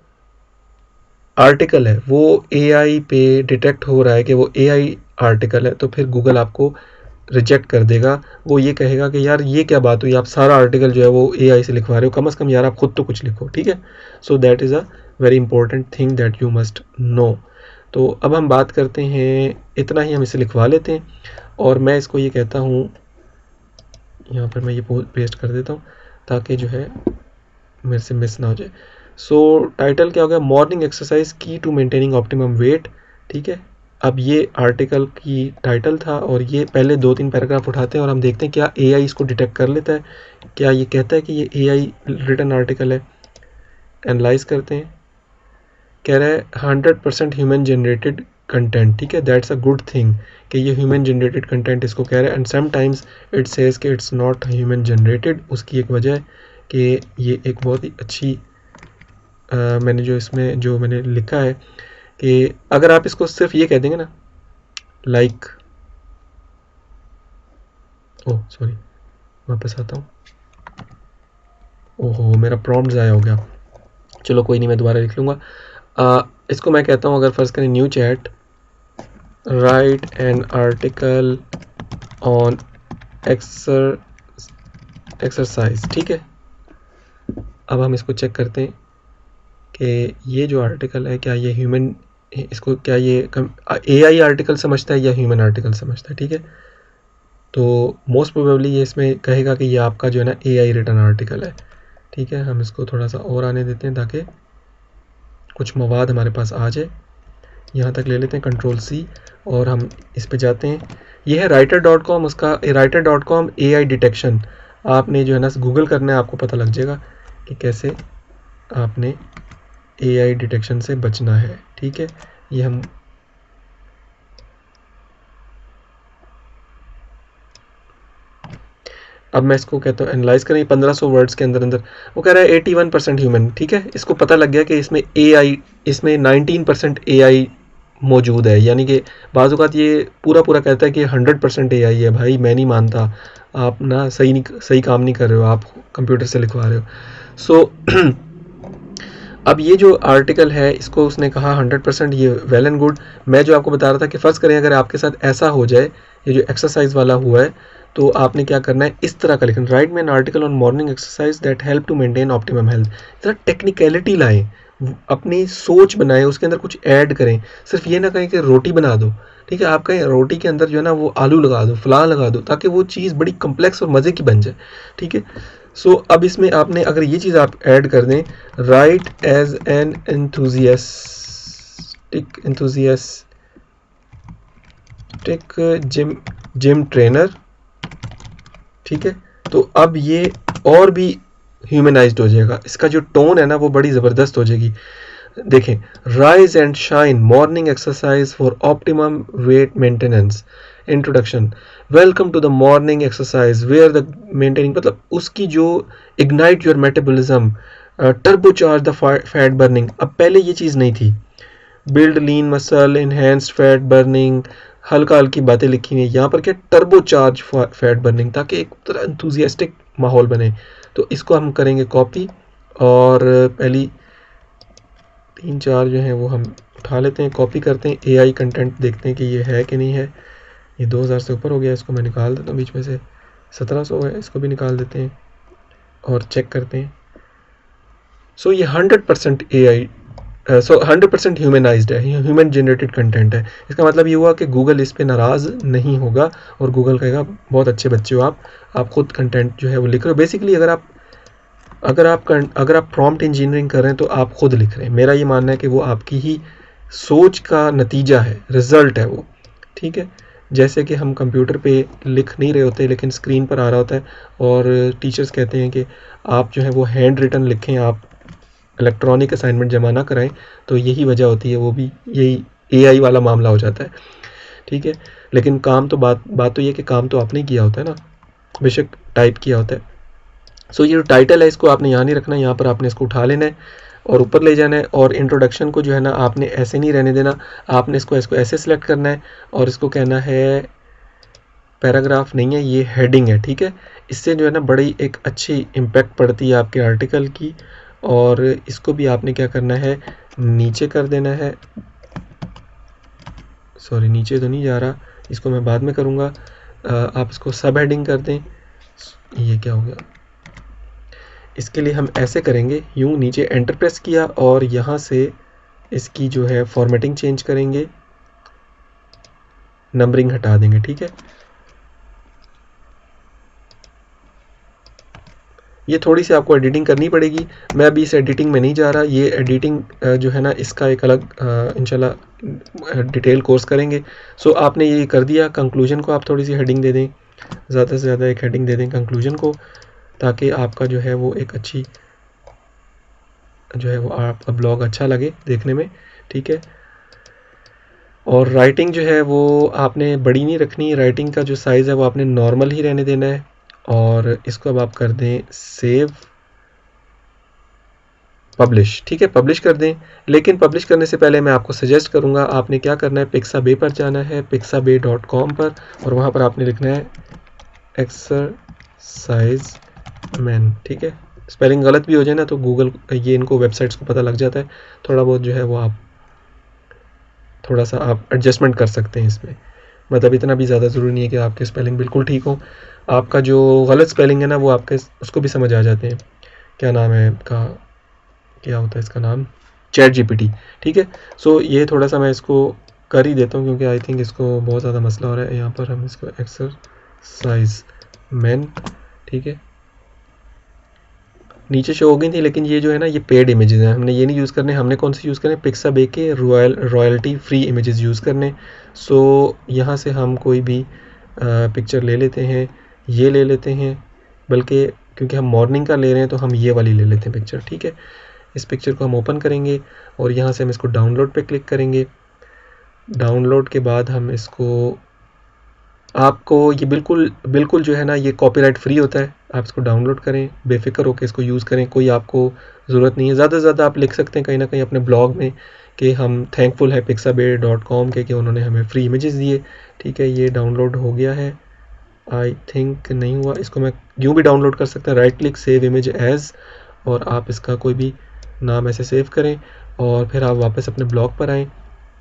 आर्टिकल है वो AI पे डिटेक्ट हो रहा है कि वो AI आर्टिकल है, तो फिर गूगल आपको रिजेक्ट कर देगा। वो ये कहेगा कि यार ये क्या बात हुई, आप सारा आर्टिकल जो है वो AI से लिखवा रहे हो, कम से कम यार आप खुद तो कुछ लिखो। ठीक है, so that is a very important thing that you must know. तो अब हम बात करते हैं, इतना ही हम इसे लिखवा लेते हैं और मैं इसको ये कहता हूँ, यहाँ पर मैं ये पेस्ट कर देता हूँ ताकि जो है मेरे से मिस ना हो जाए। सो टाइटल क्या हो गया, मॉर्निंग एक्सरसाइज की टू मेंटेनिंग ऑप्टिमम वेट। ठीक है, अब ये आर्टिकल की टाइटल था और ये पहले 2-3 पैराग्राफ उठाते हैं और हम देखते हैं क्या AI इसको डिटेक्ट कर लेता है, क्या ये कहता है कि ये AI रिटन आर्टिकल है। एनालाइज करते हैं, कह रहा है 100% ह्यूमन जनरेटेड कंटेंट। ठीक है, दैट्स अ गुड थिंग कि ये ह्यूमन जनरेटेड कंटेंट इसको कह रहा है। एंड समटाइम्स इट सेज कि इट्स नॉट ह्यूमन जनरेटेड। उसकी एक वजह है कि ये एक बहुत ही अच्छी मैंने जो मैंने लिखा है कि अगर आप इसको सिर्फ ये कह देंगे ना, लाइक, ओह सॉरी, वापस आता हूँ, ओहो मेरा प्रॉम्प्ट ज़ाया हो गया, चलो कोई नहीं, मैं दोबारा लिख लूँगा। इसको मैं कहता हूँ, अगर फर्ज करें new chat, right N article on exercise. ठीक है, अब हम इसको चेक करते हैं कि ये जो आर्टिकल है क्या ये ह्यूमन, इसको क्या ये AI आर्टिकल समझता है या ह्यूमन आर्टिकल समझता है। ठीक है, तो मोस्ट प्रोबेबली ये इसमें कहेगा कि ये आपका जो है ना AI रिटन आर्टिकल है। ठीक है, हम इसको थोड़ा सा और आने देते हैं ताकि कुछ मवाद हमारे पास आ जाए। यहाँ तक ले लेते हैं, Ctrl+C, और हम इस पे जाते हैं। ये है writer.com, उसका writer.com AI डिटेक्शन। आपने जो है ना गूगल करना है, आपको पता लग जाएगा कि कैसे आपने AI डिटेक्शन से बचना है। ठीक है, ये हम अब मैं इसको कहता हूँ एनालाइज करें 1500 वर्ड्स के अंदर अंदर। वो कह रहा है 81% ह्यूमन। ठीक है, इसको पता लग गया कि इसमें 19% AI मौजूद है, यानी कि बाज़ औक़ात ये पूरा कहता है कि 100% AI है। भाई मैं नहीं मानता, आप ना सही काम नहीं कर रहे हो, आप कंप्यूटर से लिखवा रहे हो। सो अब ये जो आर्टिकल है इसको उसने कहा 100%, ये वेल एंड गुड। मैं जो आपको बता रहा था कि फ़र्ज़ करें अगर आपके साथ ऐसा हो जाए, ये जो एक्सरसाइज वाला हुआ है, तो आपने क्या करना है, इस तरह का लिखना, write me an article on morning exercise that help to maintain optimum health. जरा टेक्निकलिटी लाएं, अपनी सोच बनाएं, उसके अंदर कुछ ऐड करें। सिर्फ ये ना कहें कि रोटी बना दो। ठीक है, आप कहें रोटी के अंदर जो है ना वो आलू लगा दो, फलां लगा दो, ताकि वो चीज़ बड़ी कम्प्लेक्स और मज़े की बन जाए। ठीक है, सो अब इसमें आपने अगर ये चीज़ आप ऐड कर दें, write as an enthusiastic gym trainer. ठीक है, तो अब ये और भी ह्यूमनाइज्ड हो जाएगा, इसका जो टोन है ना वो बड़ी ज़बरदस्त हो जाएगी। देखें, rise and shine morning exercise for optimum weight maintenance. Introduction, welcome to the morning exercise where the maintaining, मतलब उसकी जो ignite your metabolism, turbocharge the fat burning. अब पहले ये चीज़ नहीं थी। Build lean muscle, enhanced fat burning, हल्का हल्की बातें लिखी हुई है। यहाँ पर क्या, टर्बोचार्ज फैट बर्निंग, ताकि एक तरह एंथुजियास्टिक माहौल बने। तो इसको हम करेंगे कॉपी, और पहली 3-4 जो हैं वो हम उठा लेते हैं, कॉपी करते हैं, AI कंटेंट देखते हैं कि ये है कि नहीं है। ये 2000 से ऊपर हो गया, इसको मैं निकाल देता हूँ, बीच में से 1700 है, इसको भी निकाल देते हैं और चेक करते हैं। सो ये 100% AI, 100% ह्यूमनाइज्ड है, ह्यूमन जनरेटेड कंटेंट है। इसका मतलब ये हुआ कि गूगल इस पे नाराज़ नहीं होगा और गूगल कहेगा बहुत अच्छे बच्चे हो आप खुद कंटेंट जो है वो लिख रहे हो। बेसिकली अगर आप प्रॉम्प्ट इंजीनियरिंग कर रहे हैं तो आप खुद लिख रहे हैं। मेरा ये मानना है कि वो आपकी ही सोच का नतीजा है, रिज़ल्ट है वो। ठीक है, जैसे कि हम कंप्यूटर पे लिख नहीं रहे होते लेकिन स्क्रीन पर आ रहा होता है, और टीचर्स कहते हैं कि आप जो है वो हैंड रिटन लिखें, आप इलेक्ट्रॉनिक असाइनमेंट जमा ना कराएं, तो यही वजह होती है, वो भी यही AI वाला मामला हो जाता है। ठीक है, लेकिन काम तो बात तो ये कि काम तो आपने किया होता है ना, बेशक टाइप किया होता है। सो ये जो टाइटल है इसको आपने यहाँ नहीं रखना, यहाँ पर आपने इसको उठा लेना है और ऊपर ले जाना है, और इंट्रोडक्शन को जो है ना आपने ऐसे नहीं रहने देना, आपने इसको ऐसे सिलेक्ट करना है और इसको कहना है पैराग्राफ नहीं है, ये हेडिंग है, ठीक है। इससे जो है ना बड़ी एक अच्छी इम्पैक्ट पड़ती है आपके आर्टिकल की। और इसको भी आपने क्या करना है, नीचे कर देना है। सॉरी, नीचे तो नहीं जा रहा, इसको मैं बाद में करूँगा। आप इसको सब हेडिंग कर दें। ये क्या हो गया, इसके लिए हम ऐसे करेंगे, यूँ नीचे एंटर प्रेस किया और यहाँ से इसकी जो है फॉर्मेटिंग चेंज करेंगे, नंबरिंग हटा देंगे, ठीक है। ये थोड़ी सी आपको एडिटिंग करनी पड़ेगी, मैं अभी इस एडिटिंग में नहीं जा रहा। ये एडिटिंग जो है ना इसका एक अलग इंशाल्लाह डिटेल कोर्स करेंगे। सो आपने ये कर दिया। कंक्लूजन को आप थोड़ी सी हेडिंग दे दें, ज़्यादा से ज़्यादा एक हेडिंग दे दें कंक्लूजन को, ताकि आपका जो है वो एक अच्छी जो है वो आपका ब्लॉग अच्छा लगे देखने में, ठीक है। और राइटिंग जो है वो आपने बड़ी नहीं रखनी, राइटिंग का जो साइज़ है वो आपने नॉर्मल ही रहने देना है। और इसको अब आप कर दें सेव, पब्लिश, ठीक है, पब्लिश कर दें। लेकिन पब्लिश करने से पहले मैं आपको सजेस्ट करूंगा, आपने क्या करना है, पिक्साबे पर जाना है, pixabay.com पर, और वहाँ पर आपने लिखना है एक्सरसाइज मैन, ठीक है। स्पेलिंग गलत भी हो जाए ना तो गूगल ये इनको वेबसाइट्स को पता लग जाता है, थोड़ा बहुत जो है वो आप थोड़ा सा आप एडजस्टमेंट कर सकते हैं इसमें। मतलब इतना भी ज़्यादा ज़रूरी नहीं है कि आपके स्पेलिंग बिल्कुल ठीक हो, आपका जो गलत स्पेलिंग है ना वो आपके उसको भी समझ आ जाते हैं। क्या नाम है आपका, क्या होता है इसका नाम, चैट जीपीटी, ठीक है। सो ये थोड़ा सा मैं इसको कर ही देता हूँ क्योंकि आई थिंक इसको बहुत ज़्यादा मसला हो रहा है। यहाँ पर हम इसको एक्सरसाइज मैन, ठीक है, नीचे शो हो गई थी, लेकिन ये जो है ना ये पेड इमेजेस हैं, हमने ये नहीं यूज़ करने। हमने कौन से यूज़ करने, पिक्साबे के रॉयल्टी फ्री इमेजेस यूज़ करने। सो यहाँ से हम कोई भी पिक्चर ले लेते हैं, ये ले लेते हैं, बल्कि क्योंकि हम मॉर्निंग का ले रहे हैं तो हम ये वाली ले लेते हैं पिक्चर, ठीक है। इस पिक्चर को हम ओपन करेंगे और यहाँ से हम इसको डाउनलोड पे क्लिक करेंगे। डाउनलोड के बाद हम इसको, आपको ये बिल्कुल जो है ना ये कॉपीराइट फ्री होता है, आप इसको डाउनलोड करें, बेफिक्र होकर इसको यूज़ करें, कोई आपको ज़रूरत नहीं है। ज़्यादा से ज़्यादा आप लिख सकते हैं कहीं ना कहीं अपने ब्लॉग में कि हम थैंकफुल है pixabay.com के कि उन्होंने हमें फ्री इमेजेस दिए, ठीक है। ये डाउनलोड हो गया है, आई थिंक नहीं हुआ, इसको मैं यूँ भी डाउनलोड कर सकता हूँ, right click save image as, और आप इसका कोई भी नाम ऐसे सेव करें और फिर आप वापस अपने ब्लॉग पर आएँ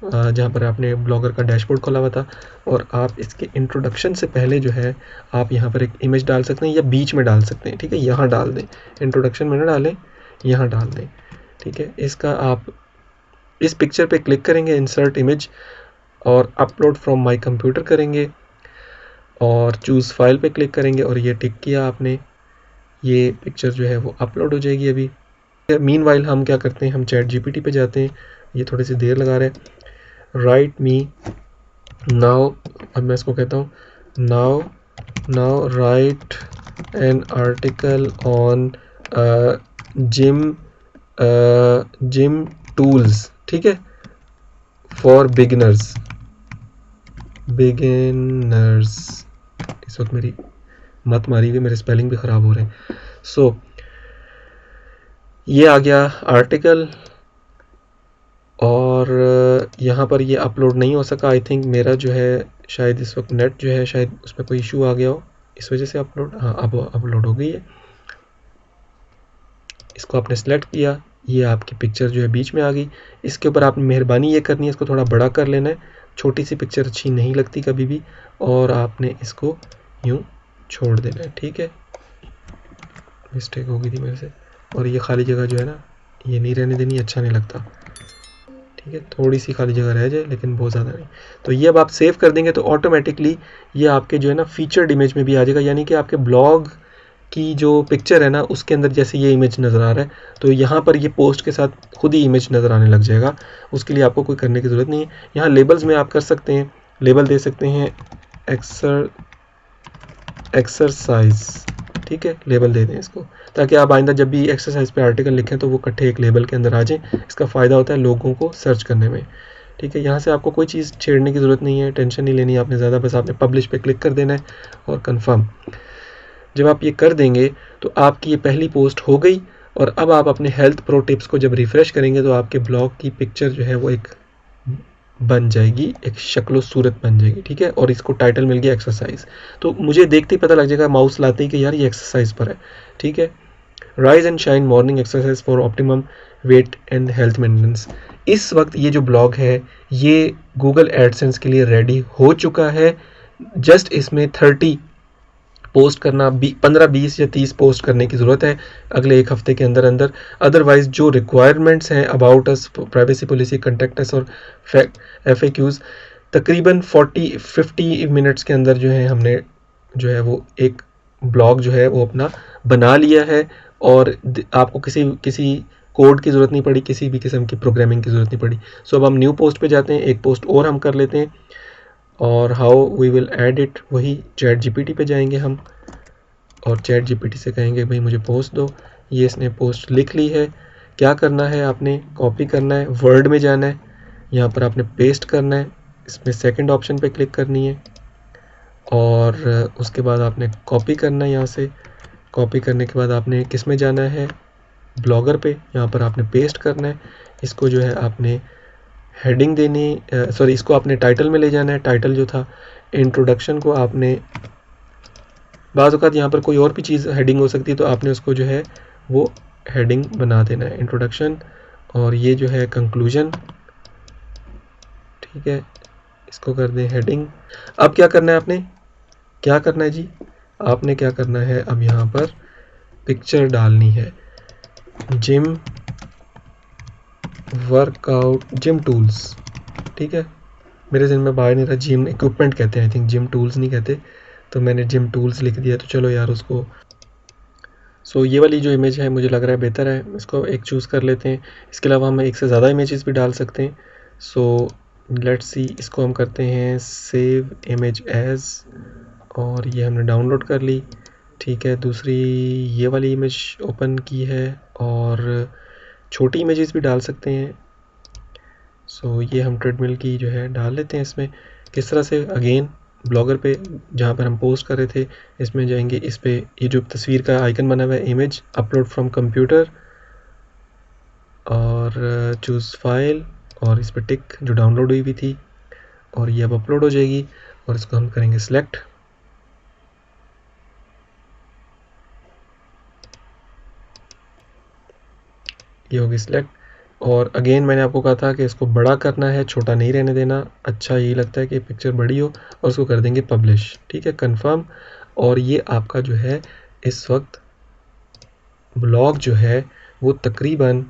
जहाँ पर आपने ब्लॉगर का डैशबोर्ड खोला हुआ था। और आप इसके इंट्रोडक्शन से पहले जो है आप यहाँ पर एक इमेज डाल सकते हैं या बीच में डाल सकते हैं, ठीक है। यहाँ डाल दें, इंट्रोडक्शन में ना डालें, यहाँ डाल दें, ठीक है। इसका आप इस पिक्चर पे क्लिक करेंगे, इंसर्ट इमेज, और अपलोड फ्रॉम माय कंप्यूटर करेंगे और चूज़ फाइल पे क्लिक करेंगे और ये टिक किया आपने, ये पिक्चर जो है वो अपलोड हो जाएगी अभी। मीनवाइल हम क्या करते हैं, हम चैट जीपीटी पे जाते हैं, ये थोड़ी सी देर लगा रहे हैं। राइट मी नाउ, अब मैं इसको कहता हूँ now right N article on gym tools, ठीक है, फॉर बिगिनर्स। इस वक्त मेरी मत मारी हुई, मेरे स्पेलिंग भी ख़राब हो रहे हैं। सो ये आ गया आर्टिकल, और यहाँ पर ये अपलोड नहीं हो सका, आई थिंक मेरा जो है शायद इस वक्त नेट जो है शायद उसमें कोई इशू आ गया हो, इस वजह से अपलोड, हाँ अब अपलोड हो गई है। इसको आपने सेलेक्ट किया, ये आपकी पिक्चर जो है बीच में आ गई। इसके ऊपर आपने मेहरबानी ये करनी है, इसको थोड़ा बड़ा कर लेना है, छोटी सी पिक्चर अच्छी नहीं लगती कभी भी, और आपने इसको यूँ छोड़ देना है, ठीक है। मिस्टेक हो गई थी मेरे से, और ये खाली जगह जो है ना ये नहीं रहने देनी, अच्छा नहीं लगता, ठीक है। थोड़ी सी खाली जगह रह जाए लेकिन बहुत ज़्यादा नहीं। तो ये अब आप सेव कर देंगे तो ऑटोमेटिकली ये आपके जो है ना फीचर्ड इमेज में भी आ जाएगा, यानी कि आपके ब्लॉग की जो पिक्चर है ना उसके अंदर जैसे ये इमेज नज़र आ रहा है तो यहाँ पर ये पोस्ट के साथ खुद ही इमेज नज़र आने लग जाएगा। उसके लिए आपको कोई करने की ज़रूरत नहीं है। यहाँ लेबल्स में आप कर सकते हैं, लेबल दे सकते हैं एक्सरसाइज, ठीक है, लेबल दे दें इसको, ताकि आप आइंदा जब भी एक्सरसाइज पे आर्टिकल लिखें तो वो इकट्ठे एक लेबल के अंदर आ जाएं। इसका फ़ायदा होता है लोगों को सर्च करने में, ठीक है। यहाँ से आपको कोई चीज़ छेड़ने की ज़रूरत नहीं है, टेंशन नहीं लेनी है आपने ज़्यादा, बस आपने पब्लिश पे क्लिक कर देना है और कंफर्म। जब आप ये कर देंगे तो आपकी ये पहली पोस्ट हो गई। और अब आप अपने हेल्थ प्रो टिप्स को जब रिफ़्रेश करेंगे तो आपके ब्लॉग की पिक्चर जो है वो एक बन जाएगी, एक शक्लो सूरत बन जाएगी, ठीक है। और इसको टाइटल मिल गया एक्सरसाइज, तो मुझे देखते ही पता लग जाएगा माउस लाते ही कि यार ये एक्सरसाइज पर है, ठीक है। Rise and shine morning exercise for optimum weight and health maintenance. इस वक्त ये जो ब्लॉग है ये गूगल एडसेंस के लिए रेडी हो चुका है। जस्ट इसमें 30 पोस्ट करना, 15, 20 या 30 पोस्ट करने की ज़रूरत है अगले एक हफ्ते के अंदर अंदर। अदरवाइज जो रिक्वायरमेंट्स हैं about us, privacy policy, contact us और FAQs, तकरीबन 40-50 मिनट्स के अंदर जो है हमने जो है वो एक ब्लॉग जो है वो अपना बना लिया है। और आपको किसी कोड की ज़रूरत नहीं पड़ी, किसी भी किस्म की प्रोग्रामिंग की ज़रूरत नहीं पड़ी। सो अब हम न्यू पोस्ट पे जाते हैं, एक पोस्ट और हम कर लेते हैं। और how we will add it, वही चैट GPT पे जाएंगे हम और चैट GPT से कहेंगे भाई मुझे पोस्ट दो। ये इसने पोस्ट लिख ली है। क्या करना है, आपने कॉपी करना है, वर्ड में जाना है, यहाँ पर आपने पेस्ट करना है, इसमें सेकंड ऑप्शन पे क्लिक करनी है और उसके बाद आपने कॉपी करना है। यहाँ से कॉपी करने के बाद आपने किस में जाना है, ब्लॉगर पे, यहाँ पर आपने पेस्ट करना है। इसको जो है आपने हेडिंग देनी, सॉरी इसको आपने टाइटल में ले जाना है। टाइटल जो था इंट्रोडक्शन को आपने, बाज़ औक़ात यहाँ पर कोई और भी चीज़ हेडिंग हो सकती है, तो आपने उसको जो है वो हेडिंग बना देना है, इंट्रोडक्शन, और ये जो है कंक्लूजन, ठीक है, इसको कर दें हेडिंग। अब क्या करना है, आपने क्या करना है जी, आपने क्या करना है, अब यहाँ पर पिक्चर डालनी है, जिम वर्कआउट, जिम टूल्स, ठीक है। मेरे ज़हन में बाहर नहीं रहा, जिम इक्विपमेंट कहते हैं आई थिंक, जिम टूल्स नहीं कहते, तो मैंने जिम टूल्स लिख दिया। तो चलो यार उसको, सो ये वाली जो इमेज है मुझे लग रहा है बेहतर है, इसको एक चूज़ कर लेते हैं। इसके अलावा हम एक से ज़्यादा इमेजेस भी डाल सकते हैं। सो लेट्स सी, इसको हम करते हैं सेव इमेज एज, और ये हमने डाउनलोड कर ली, ठीक है। दूसरी ये वाली इमेज ओपन की है, और छोटी इमेजेस भी डाल सकते हैं। सो ये हम ट्रेडमिल की जो है डाल लेते हैं इसमें। किस तरह से, अगेन ब्लॉगर पे जहाँ पर हम पोस्ट कर रहे थे इसमें जाएंगे, इस पे ये जो तस्वीर का आइकन बना हुआ है, इमेज अपलोड फ्रॉम कंप्यूटर, और चूज़ फाइल, और इस पर टिक जो डाउनलोड हुई भी थी, और ये अब अपलोड हो जाएगी। और इसको हम करेंगे सिलेक्ट, ये होगी सिलेक्ट। और अगेन मैंने आपको कहा था कि इसको बड़ा करना है, छोटा नहीं रहने देना। अच्छा यही लगता है कि पिक्चर बड़ी हो, और उसको कर देंगे पब्लिश, ठीक है, कंफर्म। और ये आपका जो है इस वक्त ब्लॉग जो है वो तकरीबन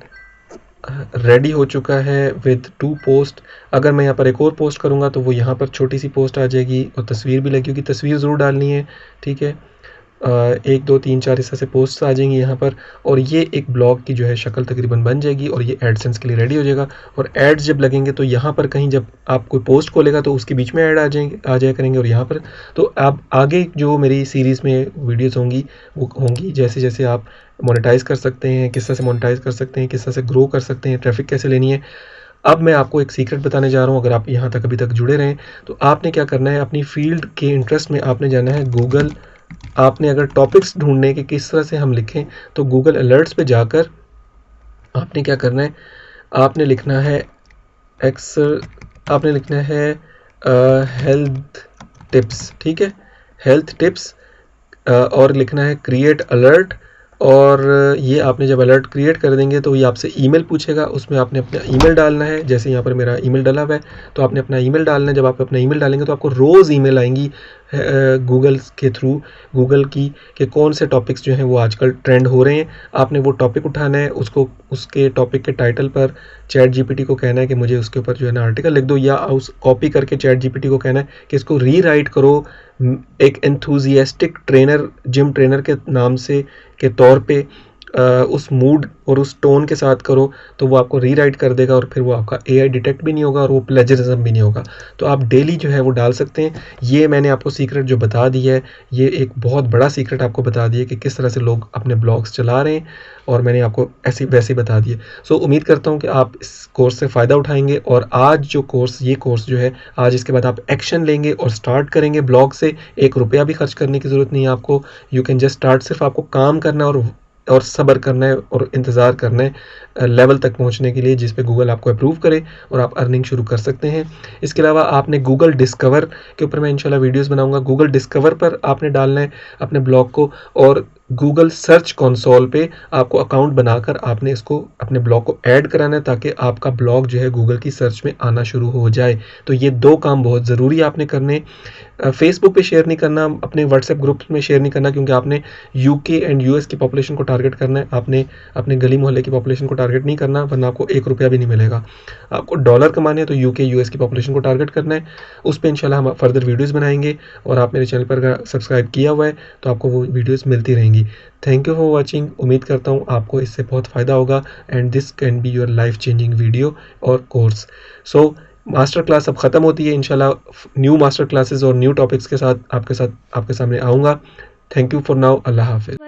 रेडी हो चुका है विद 2 पोस्ट। अगर मैं यहाँ पर एक और पोस्ट करूँगा तो वो यहाँ पर छोटी सी पोस्ट आ जाएगी, और तस्वीर भी लगी होगी, तस्वीर ज़रूर डालनी है, ठीक है। 1, 2, 3, 4 इस तरह से पोस्ट आ जाएंगी यहाँ पर, और ये एक ब्लॉग की जो है शक्ल तकरीबन बन जाएगी, और ये एडसेंस के लिए रेडी हो जाएगा। और एड्स जब लगेंगे तो यहाँ पर कहीं जब आप कोई पोस्ट खोलेगा तो उसके बीच में ऐड आ जाया करेंगे, और यहाँ पर तो आप आगे जो मेरी सीरीज़ में वीडियोज़ होंगी वो होंगी, जैसे जैसे आप मोनेटाइज़ कर सकते हैं, किस तरह से मोनेटाइज़ कर सकते हैं, किस तरह से ग्रो कर सकते हैं, ट्रैफिक कैसे लेनी है। अब मैं आपको एक सीक्रेट बताने जा रहा हूँ, अगर आप यहाँ तक अभी तक जुड़े रहें तो आपने क्या करना है, अपनी फील्ड के इंटरेस्ट में आपने जाना है गूगल। आपने अगर टॉपिक्स ढूंढने के किस तरह से हम लिखें तो गूगल अलर्ट्स पे जाकर आपने क्या करना है, आपने लिखना है आपने लिखना है हेल्थ टिप्स, ठीक है, हेल्थ टिप्स, और लिखना है क्रिएट अलर्ट। और ये आपने जब अलर्ट क्रिएट कर देंगे तो ये आपसे ईमेल पूछेगा, उसमें आपने अपना ईमेल डालना है। जैसे यहाँ पर मेरा ईमेल डाला हुआ है तो आपने अपना ईमेल डालना है। जब आप अपना ईमेल डालेंगे तो आपको रोज़ ईमेल आएंगी गूगल के थ्रू, गूगल की, कि कौन से टॉपिक्स जो हैं वो आजकल ट्रेंड हो रहे हैं। आपने वो टॉपिक उठाना है, उसको उसके टॉपिक के टाइटल पर चैट GPT को कहना है कि मुझे उसके ऊपर जो है ना आर्टिकल लिख दो, या उस कॉपी करके चैट GPT को कहना है कि इसको रीराइट करो एक एंथुजियास्टिक ट्रेनर, जिम ट्रेनर के नाम से के तौर पे, उस मूड और उस टोन के साथ करो, तो वो आपको रीराइट कर देगा, और फिर वो आपका AI डिटेक्ट भी नहीं होगा, और वो प्लेजरिज्म भी नहीं होगा। तो आप डेली जो है वो डाल सकते हैं। ये मैंने आपको सीक्रेट जो बता दी है, ये एक बहुत बड़ा सीक्रेट आपको बता दिया कि किस तरह से लोग अपने ब्लॉग्स चला रहे हैं, और मैंने आपको ऐसी वैसे बता दिए। सो उम्मीद करता हूँ कि आप इस कोर्स से फ़ायदा उठाएंगे, और आज जो कोर्स, ये कोर्स जो है आज, इसके बाद आप एक्शन लेंगे और स्टार्ट करेंगे ब्लॉग से। 1 रुपया भी खर्च करने की ज़रूरत नहीं है आपको, यू कैन जस्ट स्टार्ट। सिर्फ आपको काम करना और और सब्र करना है और इंतज़ार करना है लेवल तक पहुंचने के लिए जिस पे गूगल आपको अप्रूव करे और आप अर्निंग शुरू कर सकते हैं। इसके अलावा आपने गूगल डिस्कवर के ऊपर मैं इंशाल्लाह वीडियोस बनाऊंगा। गूगल डिस्कवर पर आपने डालना है अपने ब्लॉग को, और गूगल सर्च कंसोल पे आपको अकाउंट बनाकर आपने इसको अपने ब्लॉग को ऐड कराना है ताकि आपका ब्लॉग जो है गूगल की सर्च में आना शुरू हो जाए। तो ये 2 काम बहुत ज़रूरी आपने करने। फेसबुक पे शेयर नहीं करना, अपने व्हाट्सएप ग्रुप्स में शेयर नहीं करना, क्योंकि आपने यूके एंड यूएस की पॉपुलेशन को टारगेट करना है। आपने अपने गली मोहल्ले की पॉपुलेशन को टारगेट नहीं करना, वरना आपको 1 रुपया भी नहीं मिलेगा। आपको डॉलर कमाने हैं तो यूके यूएस की पॉपुलेशन को टारगेट करना है। उस पे इंशाल्लाह हम फर्दर वीडियोस बनाएंगे, और आप मेरे चैनल पर अगर सब्सक्राइब किया हुआ है तो आपको वो वीडियोस मिलती रहेंगी। Thank you for watching. उम्मीद करता हूँ आपको इससे बहुत फ़ायदा होगा, and this can be your life changing video और कोर्स। सो मास्टर क्लास अब ख़त्म होती है, इंशाल्लाह न्यू मास्टर क्लासेस और न्यू टॉपिक्स के साथ आपके सामने आऊँगा। Thank you for now. अल्लाह हाफ़िज़।